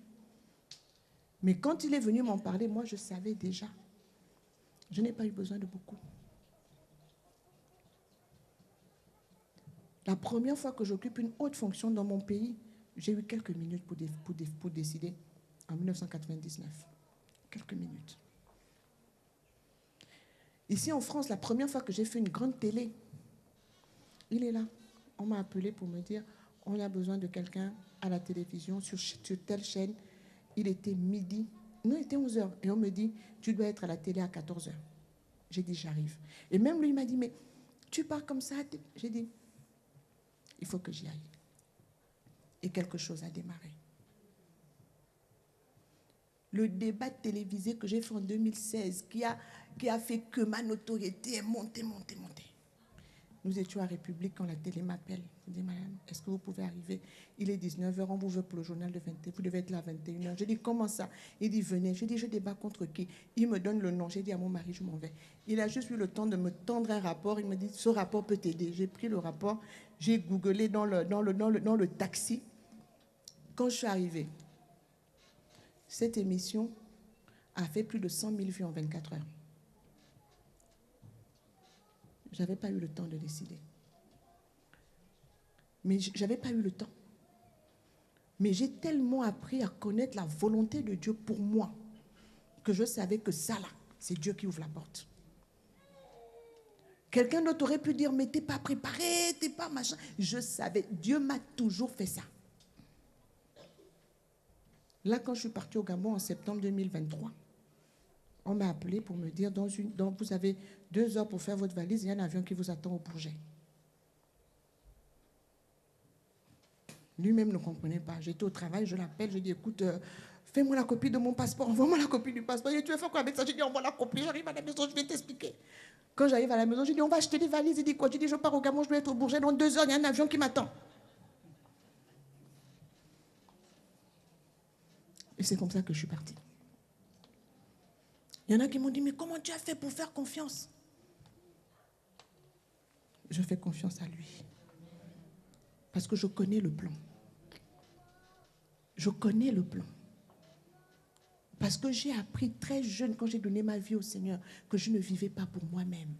Mais quand il est venu m'en parler, moi, je savais déjà. Je n'ai pas eu besoin de beaucoup. La première fois que j'occupe une haute fonction dans mon pays, j'ai eu quelques minutes pour décider, en 1999. Quelques minutes. Ici en France, la première fois que j'ai fait une grande télé, il est là. On m'a appelé pour me dire, on a besoin de quelqu'un à la télévision, sur telle chaîne. Il était midi, non, il était 11h. Et on me dit, tu dois être à la télé à 14h. J'ai dit, j'arrive. Et même lui, il m'a dit, mais tu pars comme ça? J'ai dit, il faut que j'y aille. Et quelque chose a démarré. Le débat télévisé que j'ai fait en 2016, qui a fait que ma notoriété est montée. Nous étions à République quand la télé m'appelle. Je dis, madame, est-ce que vous pouvez arriver? Il est 19h, on vous veut pour le journal de 21h. Vous devez être là à 21h. Je dis, comment ça? Il dit, venez. Je dis, je débat contre qui? Il me donne le nom. J'ai dit à mon mari, je m'en vais. Il a juste eu le temps de me tendre un rapport. Il me dit, ce rapport peut t'aider. J'ai pris le rapport. J'ai googlé dans le taxi. Quand je suis arrivée, cette émission a fait plus de 100 000 vues en 24 heures. Je n'avais pas eu le temps de décider. Mais je n'avais pas eu le temps. Mais j'ai tellement appris à connaître la volonté de Dieu pour moi que je savais que ça là, c'est Dieu qui ouvre la porte. Quelqu'un d'autre aurait pu dire, mais t'es pas préparé, t'es pas machin. Je savais, Dieu m'a toujours fait ça. Là, quand je suis partie au Gabon en septembre 2023, on m'a appelé pour me dire, vous avez 2 heures pour faire votre valise, il y a un avion qui vous attend au Bourget. Lui-même ne comprenait pas. J'étais au travail, je l'appelle, je dis, écoute, fais-moi la copie de mon passeport, envoie-moi la copie du passeport. Il dit, tu veux faire quoi avec ça? Je dis, envoie la copie, j'arrive à la maison, je vais t'expliquer. Quand j'arrive à la maison, je dis, on va acheter des valises. Il dit quoi? Je dis, je pars au Gabon, je dois être au Bourget. Dans 2 heures, il y a un avion qui m'attend. Et c'est comme ça que je suis partie. Il y en a qui m'ont dit, mais comment tu as fait pour faire confiance? Je fais confiance à lui. Parce que je connais le plan. Je connais le plan. Parce que j'ai appris très jeune, quand j'ai donné ma vie au Seigneur, que je ne vivais pas pour moi-même.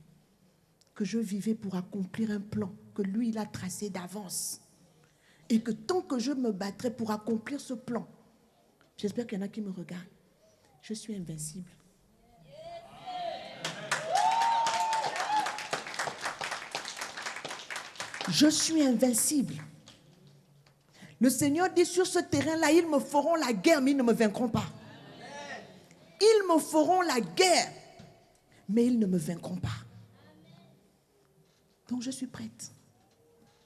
Que je vivais pour accomplir un plan que lui, il a tracé d'avance. Et que tant que je me battrai pour accomplir ce plan, j'espère qu'il y en a qui me regardent, je suis invincible. Je suis invincible. Le Seigneur dit, sur ce terrain-là, ils me feront la guerre, mais ils ne me vaincront pas. Ils me feront la guerre, mais ils ne me vaincront pas. Donc je suis prête.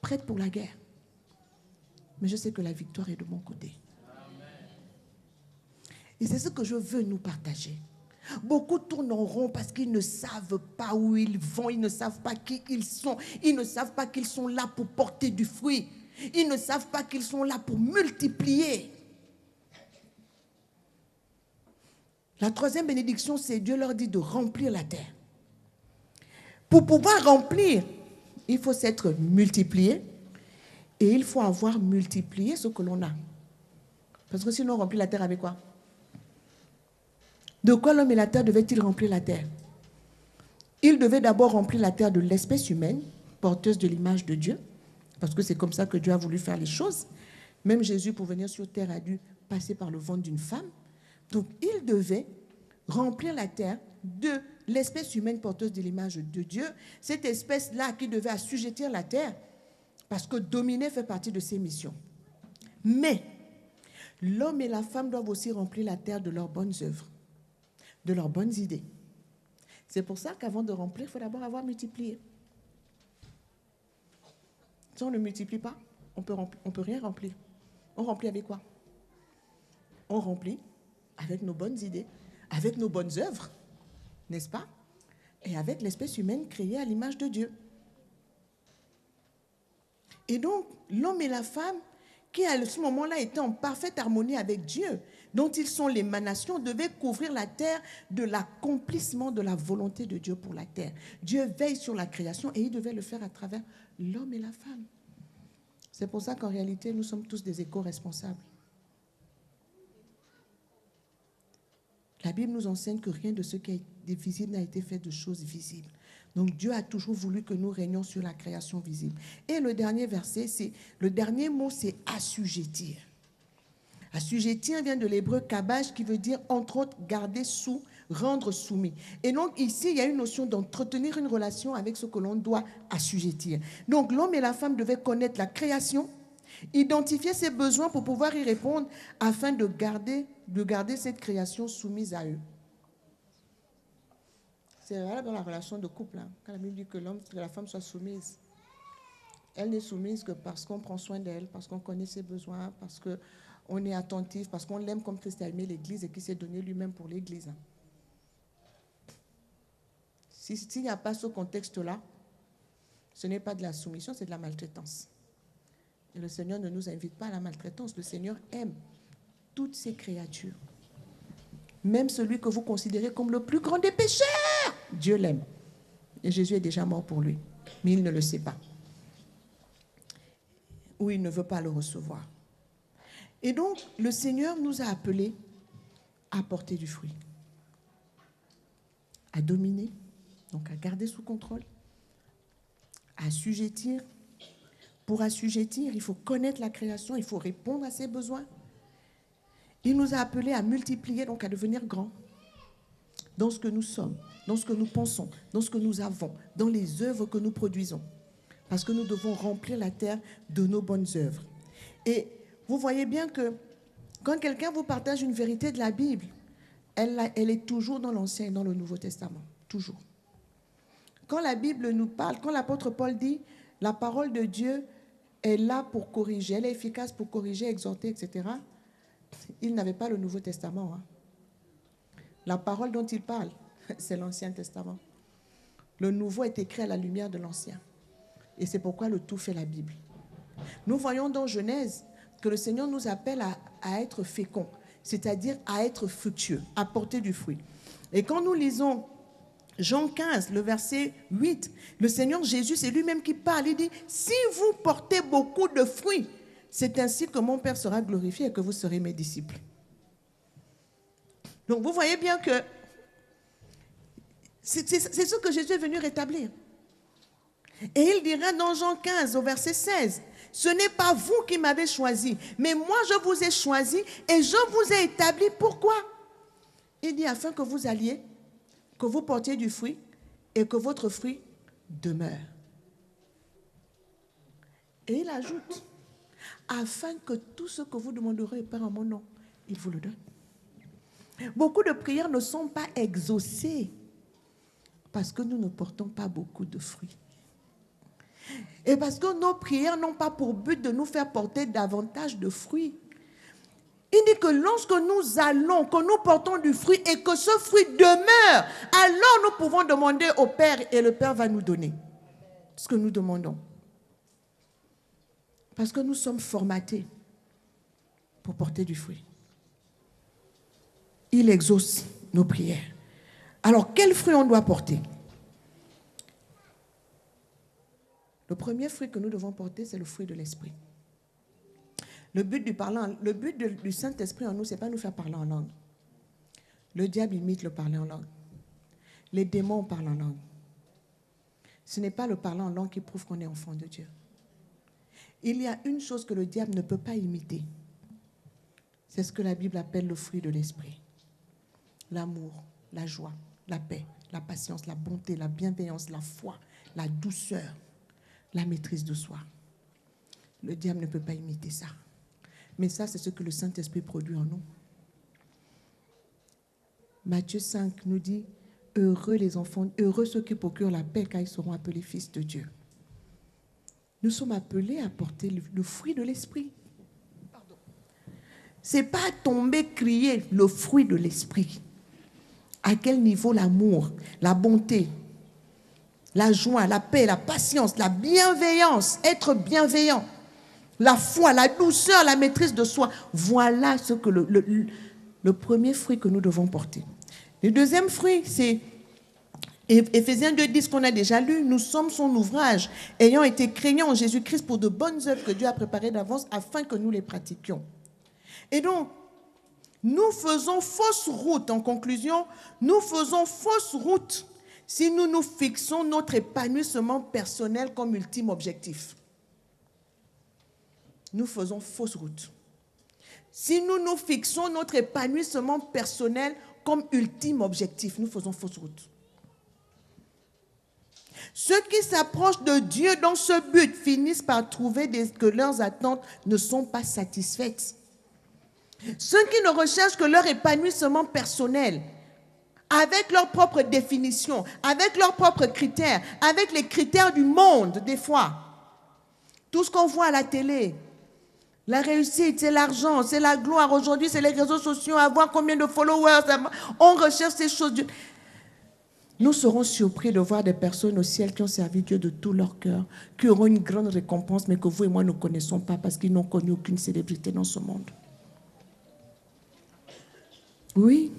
Prête pour la guerre. Mais je sais que la victoire est de mon côté. Et c'est ce que je veux nous partager. Beaucoup tournent en rond parce qu'ils ne savent pas où ils vont, ils ne savent pas qui ils sont, ils ne savent pas qu'ils sont là pour porter du fruit, ils ne savent pas qu'ils sont là pour multiplier. La 3e bénédiction, c'est Dieu leur dit de remplir la terre. Pour pouvoir remplir, il faut s'être multiplié et il faut avoir multiplié ce que l'on a. Parce que sinon, on remplit la terre avec quoi? De quoi l'homme et la terre devaient-ils remplir la terre? Ils devaient d'abord remplir la terre de l'espèce humaine, porteuse de l'image de Dieu, parce que c'est comme ça que Dieu a voulu faire les choses. Même Jésus, pour venir sur terre, a dû passer par le ventre d'une femme. Donc, ils devaient remplir la terre de l'espèce humaine porteuse de l'image de Dieu, cette espèce-là qui devait assujettir la terre, parce que dominer fait partie de ses missions. Mais l'homme et la femme doivent aussi remplir la terre de leurs bonnes œuvres, de leurs bonnes idées. C'est pour ça qu'avant de remplir, il faut d'abord avoir multiplié. Si on ne multiplie pas, on peut rien remplir. On remplit avec quoi? On remplit avec nos bonnes idées, avec nos bonnes œuvres, n'est-ce pas? Et avec l'espèce humaine créée à l'image de Dieu. Et donc, l'homme et la femme, qui à ce moment-là étaient en parfaite harmonie avec Dieu, dont ils sont l'émanation, devaient couvrir la terre de l'accomplissement de la volonté de Dieu pour la terre. Dieu veille sur la création et il devait le faire à travers l'homme et la femme. C'est pour ça qu'en réalité, nous sommes tous des éco-responsables. La Bible nous enseigne que rien de ce qui est visible n'a été fait de choses visibles. Donc Dieu a toujours voulu que nous régnions sur la création visible. Et le dernier mot, c'est assujettir. Assujettir vient de l'hébreu kabash qui veut dire, entre autres, garder sous, rendre soumis. Et donc ici, il y a une notion d'entretenir une relation avec ce que l'on doit assujettir. Donc l'homme et la femme devaient connaître la création, identifier ses besoins pour pouvoir y répondre afin de garder cette création soumise à eux. C'est valable dans la relation de couple, hein, quand la Bible dit que la femme soit soumise. Elle n'est soumise que parce qu'on prend soin d'elle, parce qu'on connaît ses besoins, parce qu'on est attentif, parce qu'on l'aime comme Christ a aimé l'Église et qu'il s'est donné lui-même pour l'Église. S'il n'y a pas ce contexte-là, ce n'est pas de la soumission, c'est de la maltraitance. Et le Seigneur ne nous invite pas à la maltraitance. Le Seigneur aime toutes ses créatures. Même celui que vous considérez comme le plus grand des pécheurs, Dieu l'aime. Et Jésus est déjà mort pour lui, mais il ne le sait pas. Ou il ne veut pas le recevoir. Et donc, le Seigneur nous a appelés à porter du fruit, à dominer, donc à garder sous contrôle, à assujettir. Pour assujettir, il faut connaître la création, il faut répondre à ses besoins. Il nous a appelés à multiplier, donc à devenir grands. dans ce que nous sommes, dans ce que nous pensons, dans ce que nous avons, dans les œuvres que nous produisons. Parce que nous devons remplir la terre de nos bonnes œuvres. Et vous voyez bien que quand quelqu'un vous partage une vérité de la Bible, elle est toujours dans l'Ancien et dans le Nouveau Testament. Toujours. Quand la Bible nous parle, quand l'apôtre Paul dit « la parole de Dieu est là pour corriger, elle est efficace pour corriger, exhorter, etc. » Il n'avait pas le Nouveau Testament. Hein. La parole dont il parle, c'est l'Ancien Testament. Le Nouveau est écrit à la lumière de l'Ancien. Et c'est pourquoi le tout fait la Bible. Nous voyons dans Genèse que le Seigneur nous appelle à être féconds, c'est-à-dire à être fructueux, à porter du fruit. Et quand nous lisons Jean 15, le verset 8, le Seigneur Jésus, c'est lui-même qui parle. Il dit, si vous portez beaucoup de fruits, c'est ainsi que mon Père sera glorifié et que vous serez mes disciples. Donc vous voyez bien que c'est ce que Jésus est venu rétablir. Et il dira dans Jean 15, au verset 16, « Ce n'est pas vous qui m'avez choisi, mais moi je vous ai choisi et je vous ai établi. Pourquoi ?» Il dit, afin que vous alliez, que vous portiez du fruit et que votre fruit demeure. Et il ajoute, afin que tout ce que vous demanderez au Père en mon nom, il vous le donne. Beaucoup de prières ne sont pas exaucées parce que nous ne portons pas beaucoup de fruits. Et parce que nos prières n'ont pas pour but de nous faire porter davantage de fruits. Il dit que lorsque nous allons, que nous portons du fruit et que ce fruit demeure, alors nous pouvons demander au Père et le Père va nous donner ce que nous demandons. Parce que nous sommes formatés pour porter du fruit. Il exauce nos prières. Alors, quel fruit on doit porter? Le premier fruit que nous devons porter, c'est le fruit de l'esprit. Le but du Saint-Esprit en nous, ce n'est pas nous faire parler en langue. Le diable imite le parler en langue. Les démons parlent en langue. Ce n'est pas le parler en langue qui prouve qu'on est enfant de Dieu. Il y a une chose que le diable ne peut pas imiter. C'est ce que la Bible appelle le fruit de l'esprit. L'amour, la joie, la paix, la patience, la bonté, la bienveillance, la foi, la douceur, la maîtrise de soi. Le diable ne peut pas imiter ça. Mais ça, c'est ce que le Saint-Esprit produit en nous. Matthieu 5 nous dit, heureux les enfants, heureux ceux qui procurent la paix, car ils seront appelés fils de Dieu. Nous sommes appelés à porter le fruit de l'esprit. Ce n'est pas tomber, crier le fruit de l'esprit. À quel niveau l'amour, la bonté, la joie, la paix, la patience, la bienveillance, être bienveillant, la foi, la douceur, la maîtrise de soi. Voilà ce que le premier fruit que nous devons porter. Le deuxième fruit, c'est Éphésiens 2:10 qu'on a déjà lu. Nous sommes son ouvrage, ayant été créés en Jésus-Christ pour de bonnes œuvres que Dieu a préparées d'avance afin que nous les pratiquions. Et donc, nous faisons fausse route, en conclusion, nous faisons fausse route si nous nous fixons notre épanouissement personnel comme ultime objectif. Nous faisons fausse route. Si nous nous fixons notre épanouissement personnel comme ultime objectif, nous faisons fausse route. Ceux qui s'approchent de Dieu dans ce but finissent par trouver que leurs attentes ne sont pas satisfaites. Ceux qui ne recherchent que leur épanouissement personnel, avec leur propre définition, avec leurs propres critères, avec les critères du monde, des fois. Tout ce qu'on voit à la télé, la réussite, c'est l'argent, c'est la gloire. Aujourd'hui, c'est les réseaux sociaux, avoir combien de followers. On recherche ces choses. Nous serons surpris de voir des personnes au ciel qui ont servi Dieu de tout leur cœur, qui auront une grande récompense, mais que vous et moi ne connaissons pas parce qu'ils n'ont connu aucune célébrité dans ce monde. Oui,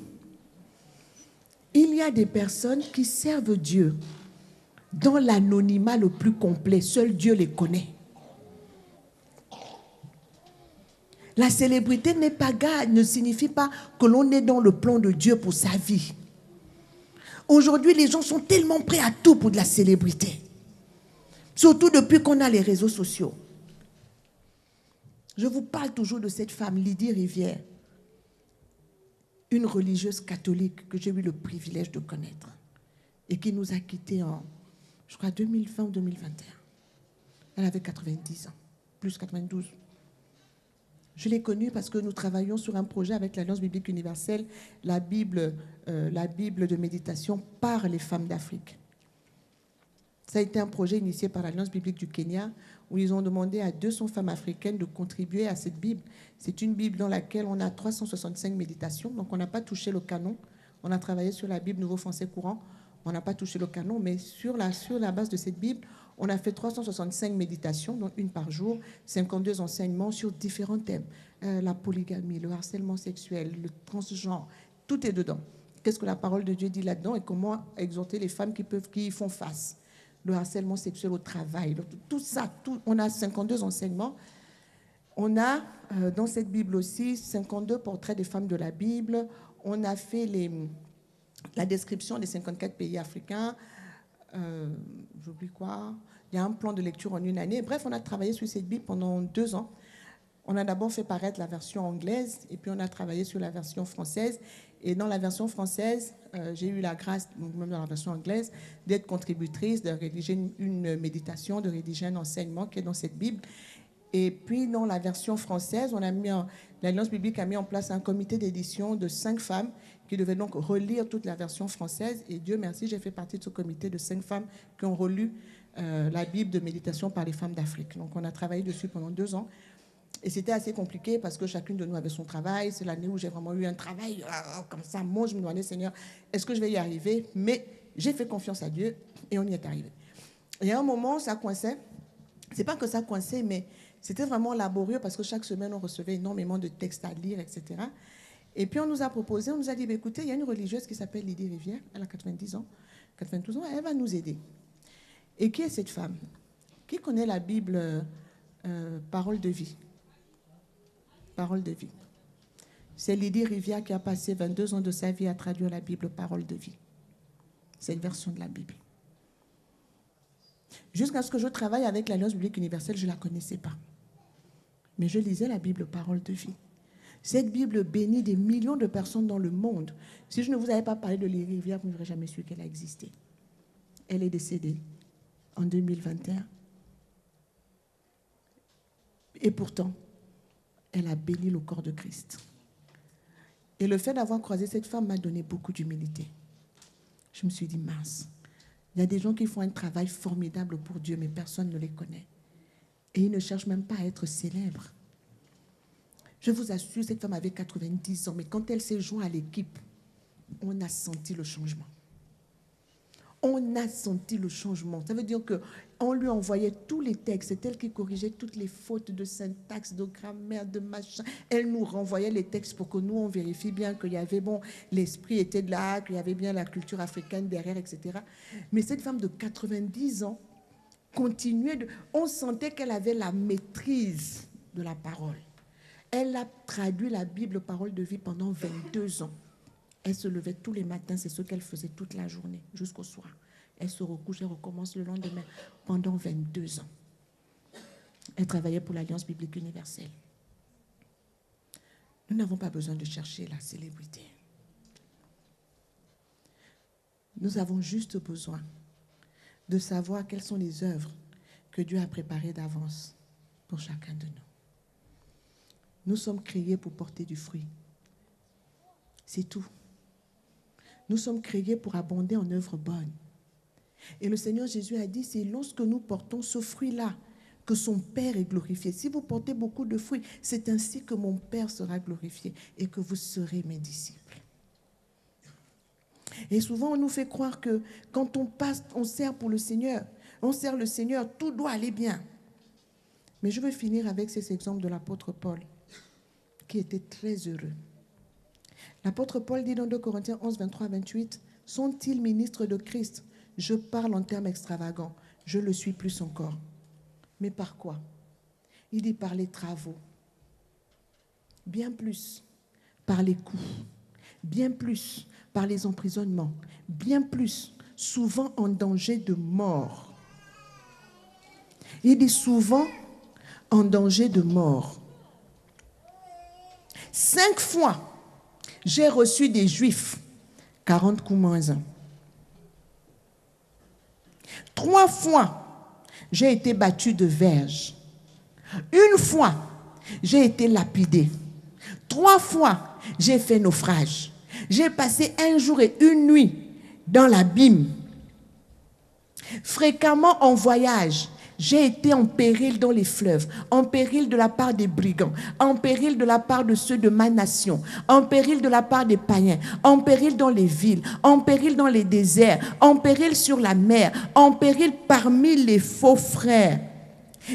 il y a des personnes qui servent Dieu dans l'anonymat le plus complet. Seul Dieu les connaît. La célébrité ne signifie pas que l'on est dans le plan de Dieu pour sa vie. Aujourd'hui, les gens sont tellement prêts à tout pour de la célébrité. Surtout depuis qu'on a les réseaux sociaux. Je vous parle toujours de cette femme, Lydie Rivière. une religieuse catholique que j'ai eu le privilège de connaître et qui nous a quittés en, je crois, 2020 ou 2021. Elle avait 90 ans, plus 92. Je l'ai connue parce que nous travaillons sur un projet avec l'Alliance biblique universelle, la Bible de méditation par les femmes d'Afrique. Ça a été un projet initié par l'Alliance biblique du Kenya, où ils ont demandé à 200 femmes africaines de contribuer à cette Bible. C'est une Bible dans laquelle on a 365 méditations, donc on n'a pas touché le canon. On a travaillé sur la Bible Nouveau Français Courant, on n'a pas touché le canon, mais sur la base de cette Bible, on a fait 365 méditations, donc une par jour, 52 enseignements sur différents thèmes. La polygamie, le harcèlement sexuel, le transgenre, tout est dedans. Qu'est-ce que la parole de Dieu dit là-dedans et comment exhorter les femmes qui y font face. Le harcèlement sexuel au travail, tout ça, on a 52 enseignements. On a dans cette Bible aussi 52 portraits des femmes de la Bible. On a fait la description des 54 pays africains. J'oublie quoi. Il y a un plan de lecture en une année. Bref, on a travaillé sur cette Bible pendant 2 ans. On a d'abord fait paraître la version anglaise et puis on a travaillé sur la version française. Et dans la version française, j'ai eu la grâce, même dans la version anglaise, d'être contributrice, de rédiger une méditation, de rédiger un enseignement qui est dans cette Bible. Et puis, dans la version française, l'Alliance biblique a mis en place un comité d'édition de 5 femmes qui devaient donc relire toute la version française. Et Dieu merci, j'ai fait partie de ce comité de 5 femmes qui ont relu la Bible de méditation par les femmes d'Afrique. Donc, on a travaillé dessus pendant 2 ans. Et c'était assez compliqué parce que chacune de nous avait son travail. C'est l'année où j'ai vraiment eu un travail comme ça. Moi, je me demandais, Seigneur, est-ce que je vais y arriver? Mais j'ai fait confiance à Dieu et on y est arrivé. Et à un moment, ça coinçait. C'est pas que ça coinçait, mais c'était vraiment laborieux parce que chaque semaine, on recevait énormément de textes à lire, etc. Et puis, on nous a proposé, on nous a dit, écoutez, il y a une religieuse qui s'appelle Lydie Rivière, elle a 90 ans, 92 ans, elle va nous aider. Et qui est cette femme? Qui connaît la Bible Parole de vie? Parole de vie. C'est Lydie Rivière qui a passé 22 ans de sa vie à traduire la Bible Parole de vie. C'est une version de la Bible. Jusqu'à ce que je travaille avec l'Alliance biblique universelle, je ne la connaissais pas. Mais je lisais la Bible Parole de vie. Cette Bible bénit des millions de personnes dans le monde. Si je ne vous avais pas parlé de Lydie Rivière, vous n'aurez jamais su qu'elle a existé. Elle est décédée en 2021. Et pourtant, elle a béni le corps de Christ. Et le fait d'avoir croisé cette femme m'a donné beaucoup d'humilité. Je me suis dit, mince, il y a des gens qui font un travail formidable pour Dieu, mais personne ne les connaît. Et ils ne cherchent même pas à être célèbres. Je vous assure, cette femme avait 90 ans, mais quand elle s'est jointe à l'équipe, on a senti le changement. On a senti le changement. Ça veut dire qu'on lui envoyait tous les textes. C'est elle qui corrigeait toutes les fautes de syntaxe, de grammaire, de machin. Elle nous renvoyait les textes pour que nous, on vérifie bien qu'il y avait, l'esprit était de là, qu'il y avait bien la culture africaine derrière, etc. Mais cette femme de 90 ans continuait on sentait qu'elle avait la maîtrise de la parole. Elle a traduit la Bible Parole de vie pendant 22 ans. Elle se levait tous les matins, c'est ce qu'elle faisait toute la journée, jusqu'au soir. Elle se recouche et recommence le lendemain pendant 22 ans. Elle travaillait pour l'Alliance biblique universelle. Nous n'avons pas besoin de chercher la célébrité. Nous avons juste besoin de savoir quelles sont les œuvres que Dieu a préparées d'avance pour chacun de nous. Nous sommes créés pour porter du fruit. C'est tout. Nous sommes créés pour abonder en œuvres bonnes. Et le Seigneur Jésus a dit, c'est lorsque nous portons ce fruit-là que son Père est glorifié. Si vous portez beaucoup de fruits, c'est ainsi que mon Père sera glorifié et que vous serez mes disciples. Et souvent, on nous fait croire que quand on sert pour le Seigneur, on sert le Seigneur, tout doit aller bien. Mais je veux finir avec ces exemples de l'apôtre Paul, qui était très heureux. L'apôtre Paul dit dans 2 Corinthiens 11, 23 à 28, « Sont-ils ministres de Christ? Je parle en termes extravagants. Je le suis plus encore. » Mais par quoi? Il dit par les travaux. Bien plus par les coups. Bien plus par les emprisonnements. Bien plus, souvent en danger de mort. Il dit souvent en danger de mort. 5 fois. j'ai reçu des Juifs. 40 coups moins 1. 3 fois, j'ai été battue de verge. 1 fois, j'ai été lapidée. 3 fois, j'ai fait naufrage. J'ai passé 1 jour et 1 nuit dans l'abîme. Fréquemment en voyage, j'ai été en péril dans les fleuves, en péril de la part des brigands, en péril de la part de ceux de ma nation, en péril de la part des païens, en péril dans les villes, en péril dans les déserts, en péril sur la mer, en péril parmi les faux frères.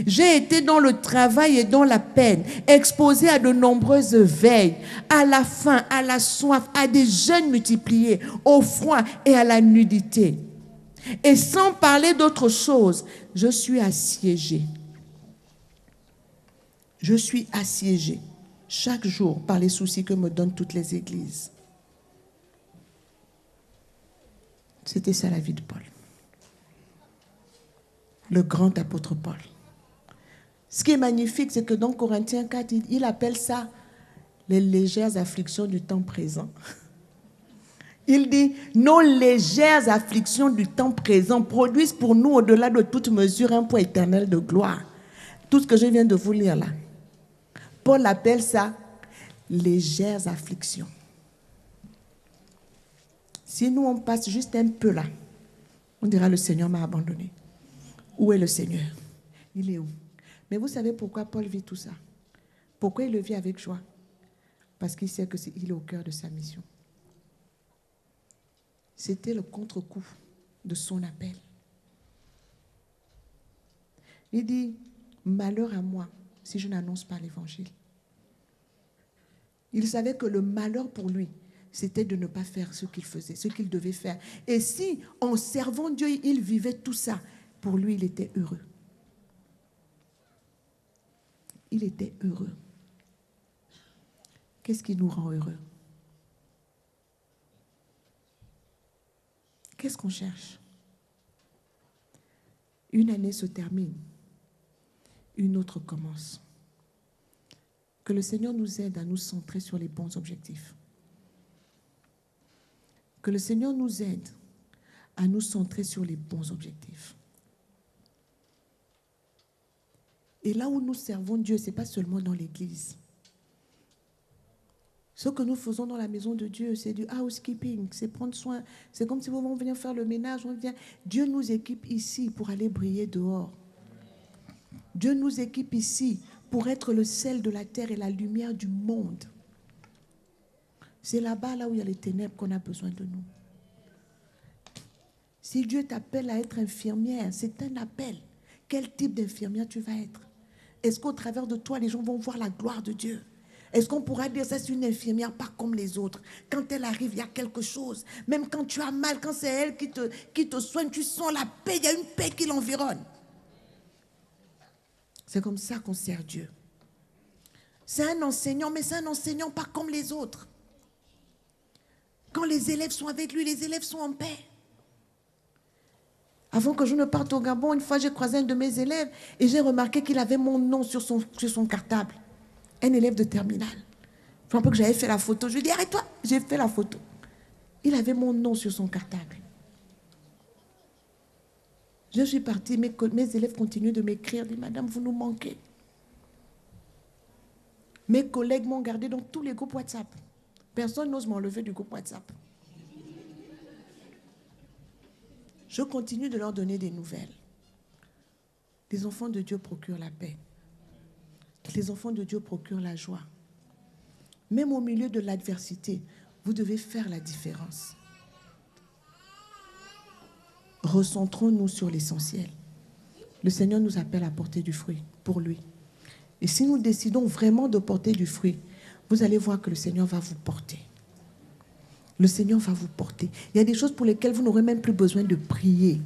J'ai été dans le travail et dans la peine, exposé à de nombreuses veilles, à la faim, à la soif, à des jeûnes multipliés, au froid et à la nudité. Et sans parler d'autre chose, je suis assiégé. Je suis assiégé chaque jour par les soucis que me donnent toutes les églises. C'était ça la vie de Paul. Le grand apôtre Paul. Ce qui est magnifique, c'est que dans Corinthiens 4, il appelle ça les légères afflictions du temps présent. Il dit, nos légères afflictions du temps présent produisent pour nous, au-delà de toute mesure, un poids éternel de gloire. Tout ce que je viens de vous lire là. Paul appelle ça légères afflictions. Si nous, on passe juste un peu là, on dira, le Seigneur m'a abandonné. Où est le Seigneur? Il est où? Mais vous savez pourquoi Paul vit tout ça? Pourquoi il le vit avec joie? Parce qu'il sait qu'il est au cœur de sa mission. C'était le contre-coup de son appel. Il dit, malheur à moi si je n'annonce pas l'évangile. Il savait que le malheur pour lui, c'était de ne pas faire ce qu'il faisait, ce qu'il devait faire. Et si, en servant Dieu, il vivait tout ça, pour lui, il était heureux. Il était heureux. Qu'est-ce qui nous rend heureux? Qu'est-ce qu'on cherche? Une année se termine, une autre commence. Que le Seigneur nous aide à nous centrer sur les bons objectifs. Que le Seigneur nous aide à nous centrer sur les bons objectifs. Et là où nous servons Dieu, ce n'est pas seulement dans l'église. Ce que nous faisons dans la maison de Dieu, c'est du housekeeping, c'est prendre soin. C'est comme si vous veniez faire le ménage. Dieu nous équipe ici pour aller briller dehors. Dieu nous équipe ici pour être le sel de la terre et la lumière du monde. C'est là-bas, là où il y a les ténèbres, qu'on a besoin de nous. Si Dieu t'appelle à être infirmière, c'est un appel. Quel type d'infirmière tu vas être? Est-ce qu'au travers de toi, les gens vont voir la gloire de Dieu? Est-ce qu'on pourra dire ça, c'est une infirmière pas comme les autres? Quand elle arrive, il y a quelque chose. Même quand tu as mal, quand c'est elle qui te soigne, tu sens la paix, il y a une paix qui l'environne. C'est comme ça qu'on sert Dieu. C'est un enseignant, mais c'est un enseignant pas comme les autres. Quand les élèves sont avec lui, les élèves sont en paix. Avant que je ne parte au Gabon, une fois j'ai croisé un de mes élèves et j'ai remarqué qu'il avait mon nom sur son cartable. Un élève de terminale. Je me rappelle que j'avais fait la photo. Je lui ai dit, arrête-toi, j'ai fait la photo. Il avait mon nom sur son cartable. Je suis partie, mes élèves continuent de m'écrire, disent, madame, vous nous manquez. Mes collègues m'ont gardé dans tous les groupes WhatsApp. Personne n'ose m'enlever du groupe WhatsApp. Je continue de leur donner des nouvelles. Les enfants de Dieu procurent la paix. Les enfants de Dieu procurent la joie. Même au milieu de l'adversité, vous devez faire la différence. Recentrons-nous sur l'essentiel. Le Seigneur nous appelle à porter du fruit pour lui. Et si nous décidons vraiment de porter du fruit, vous allez voir que le Seigneur va vous porter. Le Seigneur va vous porter. Il y a des choses pour lesquelles vous n'aurez même plus besoin de prier.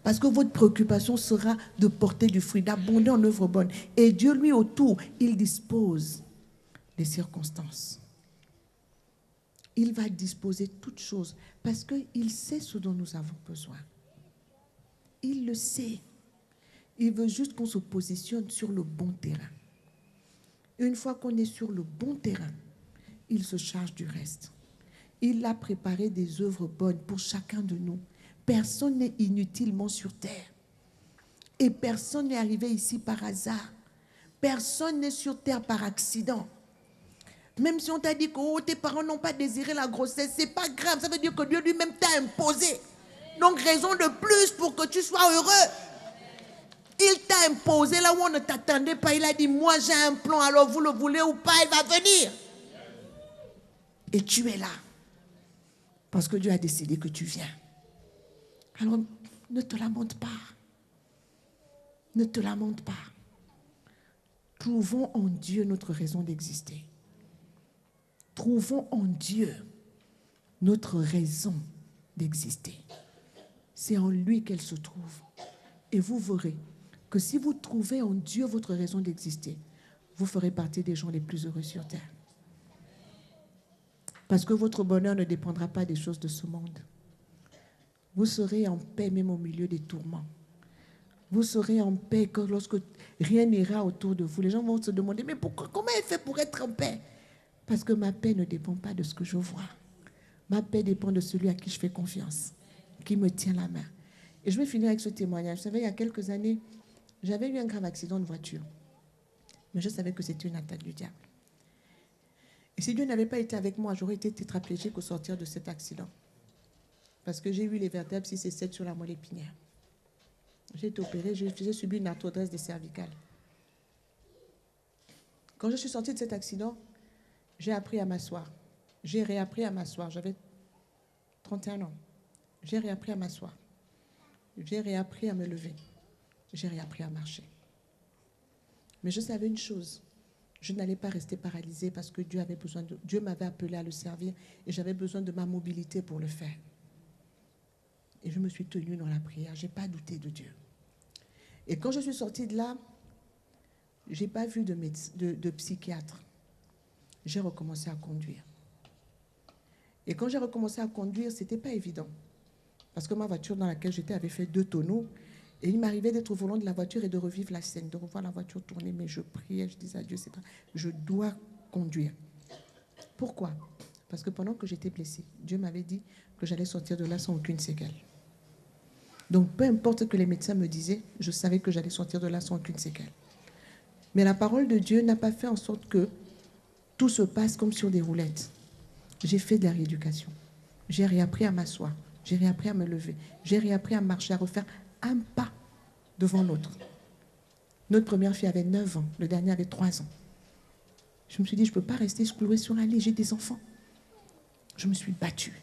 Parce que votre préoccupation sera de porter du fruit, d'abonder en œuvres bonnes. Et Dieu, lui, autour, il dispose des circonstances. Il va disposer toutes choses parce qu'il sait ce dont nous avons besoin. Il le sait. Il veut juste qu'on se positionne sur le bon terrain. Une fois qu'on est sur le bon terrain, il se charge du reste. Il a préparé des œuvres bonnes pour chacun de nous. Personne n'est inutilement sur terre. Et personne n'est arrivé ici par hasard. Personne n'est sur terre par accident. Même si on t'a dit que oh, tes parents n'ont pas désiré la grossesse, c'est pas grave. Ça veut dire que Dieu lui-même t'a imposé. Donc raison de plus pour que tu sois heureux. Il t'a imposé là où on ne t'attendait pas. Il a dit, moi j'ai un plan, alors vous le voulez ou pas, il va venir. Et tu es là. Parce que Dieu a décidé que tu viens. Alors ne te lamente pas. Ne te lamente pas. Trouvons en Dieu notre raison d'exister. Trouvons en Dieu notre raison d'exister. C'est en lui qu'elle se trouve. Et vous verrez que si vous trouvez en Dieu votre raison d'exister, vous ferez partie des gens les plus heureux sur terre. Parce que votre bonheur ne dépendra pas des choses de ce monde. Vous serez en paix même au milieu des tourments. Vous serez en paix que lorsque rien n'ira autour de vous. Les gens vont se demander, mais pourquoi, comment elle fait pour être en paix? Parce que ma paix ne dépend pas de ce que je vois. Ma paix dépend de celui à qui je fais confiance, qui me tient la main. Et je vais finir avec ce témoignage. Vous savez, il y a quelques années, j'avais eu un grave accident de voiture. Mais je savais que c'était une attaque du diable. Et si Dieu n'avait pas été avec moi, j'aurais été tétraplégique au sortir de cet accident. Parce que j'ai eu les vertèbres 6 et 7 sur la moelle épinière. J'ai été opérée, j'ai subi une arthrodèse des cervicales. Quand je suis sortie de cet accident, j'ai appris à m'asseoir. J'ai réappris à m'asseoir. J'avais 31 ans. J'ai réappris à m'asseoir. J'ai réappris à me lever. J'ai réappris à marcher. Mais je savais une chose. Je n'allais pas rester paralysée parce que Dieu m'avait appelé à le servir et j'avais besoin de ma mobilité pour le faire. Et je me suis tenue dans la prière. Je n'ai pas douté de Dieu. Et quand je suis sortie de là, je n'ai pas vu de psychiatre. J'ai recommencé à conduire. Et quand j'ai recommencé à conduire, ce n'était pas évident. Parce que ma voiture dans laquelle j'étais avait fait 2 tonneaux. Et il m'arrivait d'être au volant de la voiture et de revivre la scène, de revoir la voiture tourner. Mais je priais, je disais à Dieu, je dois conduire. Pourquoi? Parce que pendant que j'étais blessée, Dieu m'avait dit que j'allais sortir de là sans aucune séquelle. Donc, peu importe ce que les médecins me disaient, je savais que j'allais sortir de là sans aucune séquelle. Mais la parole de Dieu n'a pas fait en sorte que tout se passe comme sur des roulettes. J'ai fait de la rééducation. J'ai réappris à m'asseoir. J'ai réappris à me lever. J'ai réappris à marcher, à refaire un pas devant l'autre. Notre première fille avait 9 ans. Le dernier avait 3 ans. Je me suis dit, je ne peux pas rester clouée sur un lit. J'ai des enfants. Je me suis battue.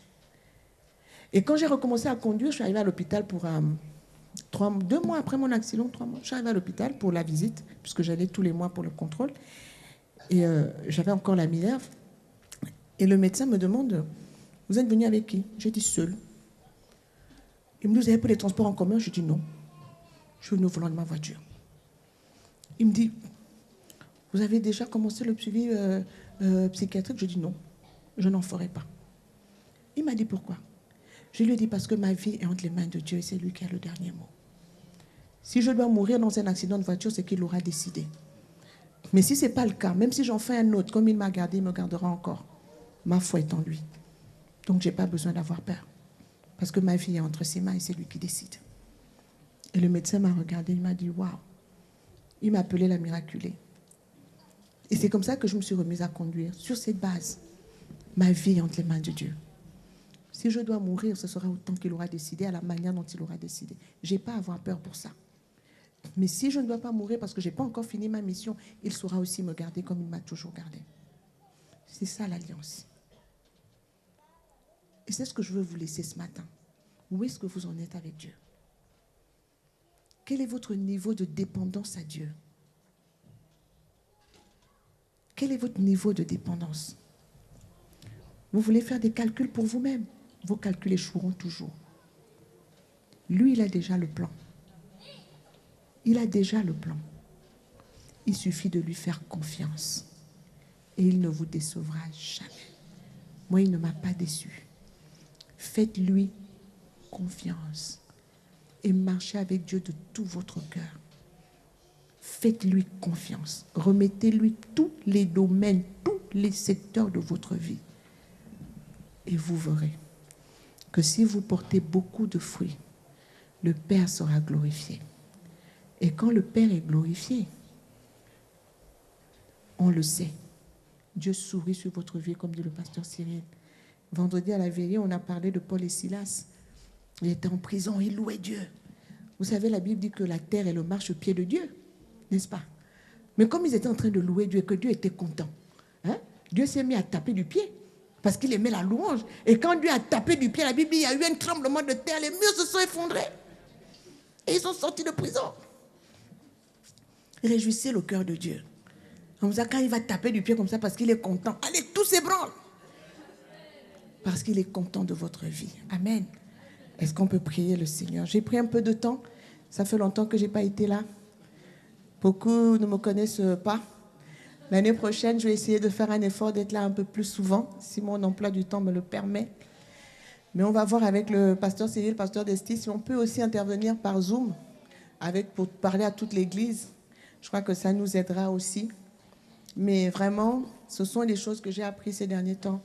Et quand j'ai recommencé à conduire, je suis arrivée à l'hôpital pour 2 mois après mon accident, 3 mois. Je suis arrivée à l'hôpital pour la visite, puisque j'allais tous les mois pour le contrôle. Et j'avais encore la minerve. Et le médecin me demande, vous êtes venu avec qui? J'ai dit seul. Il me dit, vous avez pris les transports en commun? Je dis non. Je suis venu au volant de ma voiture. Il me dit, vous avez déjà commencé le suivi psychiatrique? Je dis non, je n'en ferai pas. Il m'a dit pourquoi? Je lui ai dit parce que ma vie est entre les mains de Dieu et c'est lui qui a le dernier mot. Si je dois mourir dans un accident de voiture, c'est qu'il l'aura décidé. Mais si ce n'est pas le cas, même si j'en fais un autre, comme il m'a gardé, il me gardera encore. Ma foi est en lui. Donc je n'ai pas besoin d'avoir peur. Parce que ma vie est entre ses mains et c'est lui qui décide. Et le médecin m'a regardé, il m'a dit, waouh. Il m'a appelé la miraculée. Et c'est comme ça que je me suis remise à conduire. Sur cette base, ma vie est entre les mains de Dieu. Si je dois mourir, ce sera autant qu'il aura décidé, à la manière dont il aura décidé. Je n'ai pas à avoir peur pour ça. Mais si je ne dois pas mourir parce que je n'ai pas encore fini ma mission, il saura aussi me garder comme il m'a toujours gardé. C'est ça l'alliance. Et c'est ce que je veux vous laisser ce matin. Où est-ce que vous en êtes avec Dieu? Quel est votre niveau de dépendance à Dieu? Quel est votre niveau de dépendance? Vous voulez faire des calculs pour vous-même? Vos calculs échoueront toujours. Lui, il a déjà le plan. Il a déjà le plan. Il suffit de lui faire confiance. Et il ne vous décevra jamais. Moi, il ne m'a pas déçu. Faites-lui confiance. Et marchez avec Dieu de tout votre cœur. Faites-lui confiance. Remettez-lui tous les domaines les secteurs de votre vie. Et vous verrez que si vous portez beaucoup de fruits, le Père sera glorifié. Et quand le Père est glorifié, on le sait. Dieu sourit sur votre vie, comme dit le pasteur Cyril. Vendredi à la veillée, on a parlé de Paul et Silas. Ils étaient en prison, ils louaient Dieu. Vous savez, la Bible dit que la terre est le marchepied de Dieu, n'est-ce pas? Mais comme ils étaient en train de louer Dieu et que Dieu était content, hein, Dieu s'est mis à taper du pied parce qu'il aimait la louange. Et quand Dieu a tapé du pied, la Bible dit, il y a eu un tremblement de terre, les murs se sont effondrés. Et ils sont sortis de prison. Réjouissez le cœur de Dieu. Comme ça, quand il va taper du pied comme ça parce qu'il est content, allez, tous s'ébranlent. Parce qu'il est content de votre vie. Amen. Est-ce qu'on peut prier le Seigneur? J'ai pris un peu de temps. Ça fait longtemps que je n'ai pas été là. Beaucoup ne me connaissent pas. L'année prochaine, je vais essayer de faire un effort d'être là un peu plus souvent, si mon emploi du temps me le permet. Mais on va voir avec le pasteur Cyril, le pasteur Desti, si on peut aussi intervenir par Zoom pour parler à toute l'Église. Je crois que ça nous aidera aussi. Mais vraiment, ce sont des choses que j'ai apprises ces derniers temps.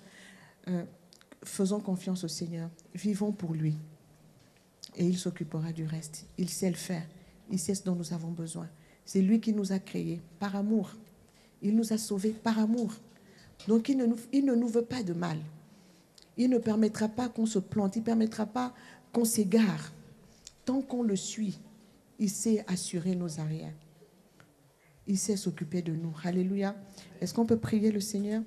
Faisons confiance au Seigneur. Vivons pour lui. Et il s'occupera du reste. Il sait le faire. Il sait ce dont nous avons besoin. C'est lui qui nous a créés par amour. Il nous a sauvés par amour. Donc il ne nous veut pas de mal. Il ne permettra pas qu'on se plante. Il ne permettra pas qu'on s'égare. Tant qu'on le suit, il sait assurer nos arrières. Il sait s'occuper de nous. Alléluia. Est-ce qu'on peut prier le Seigneur?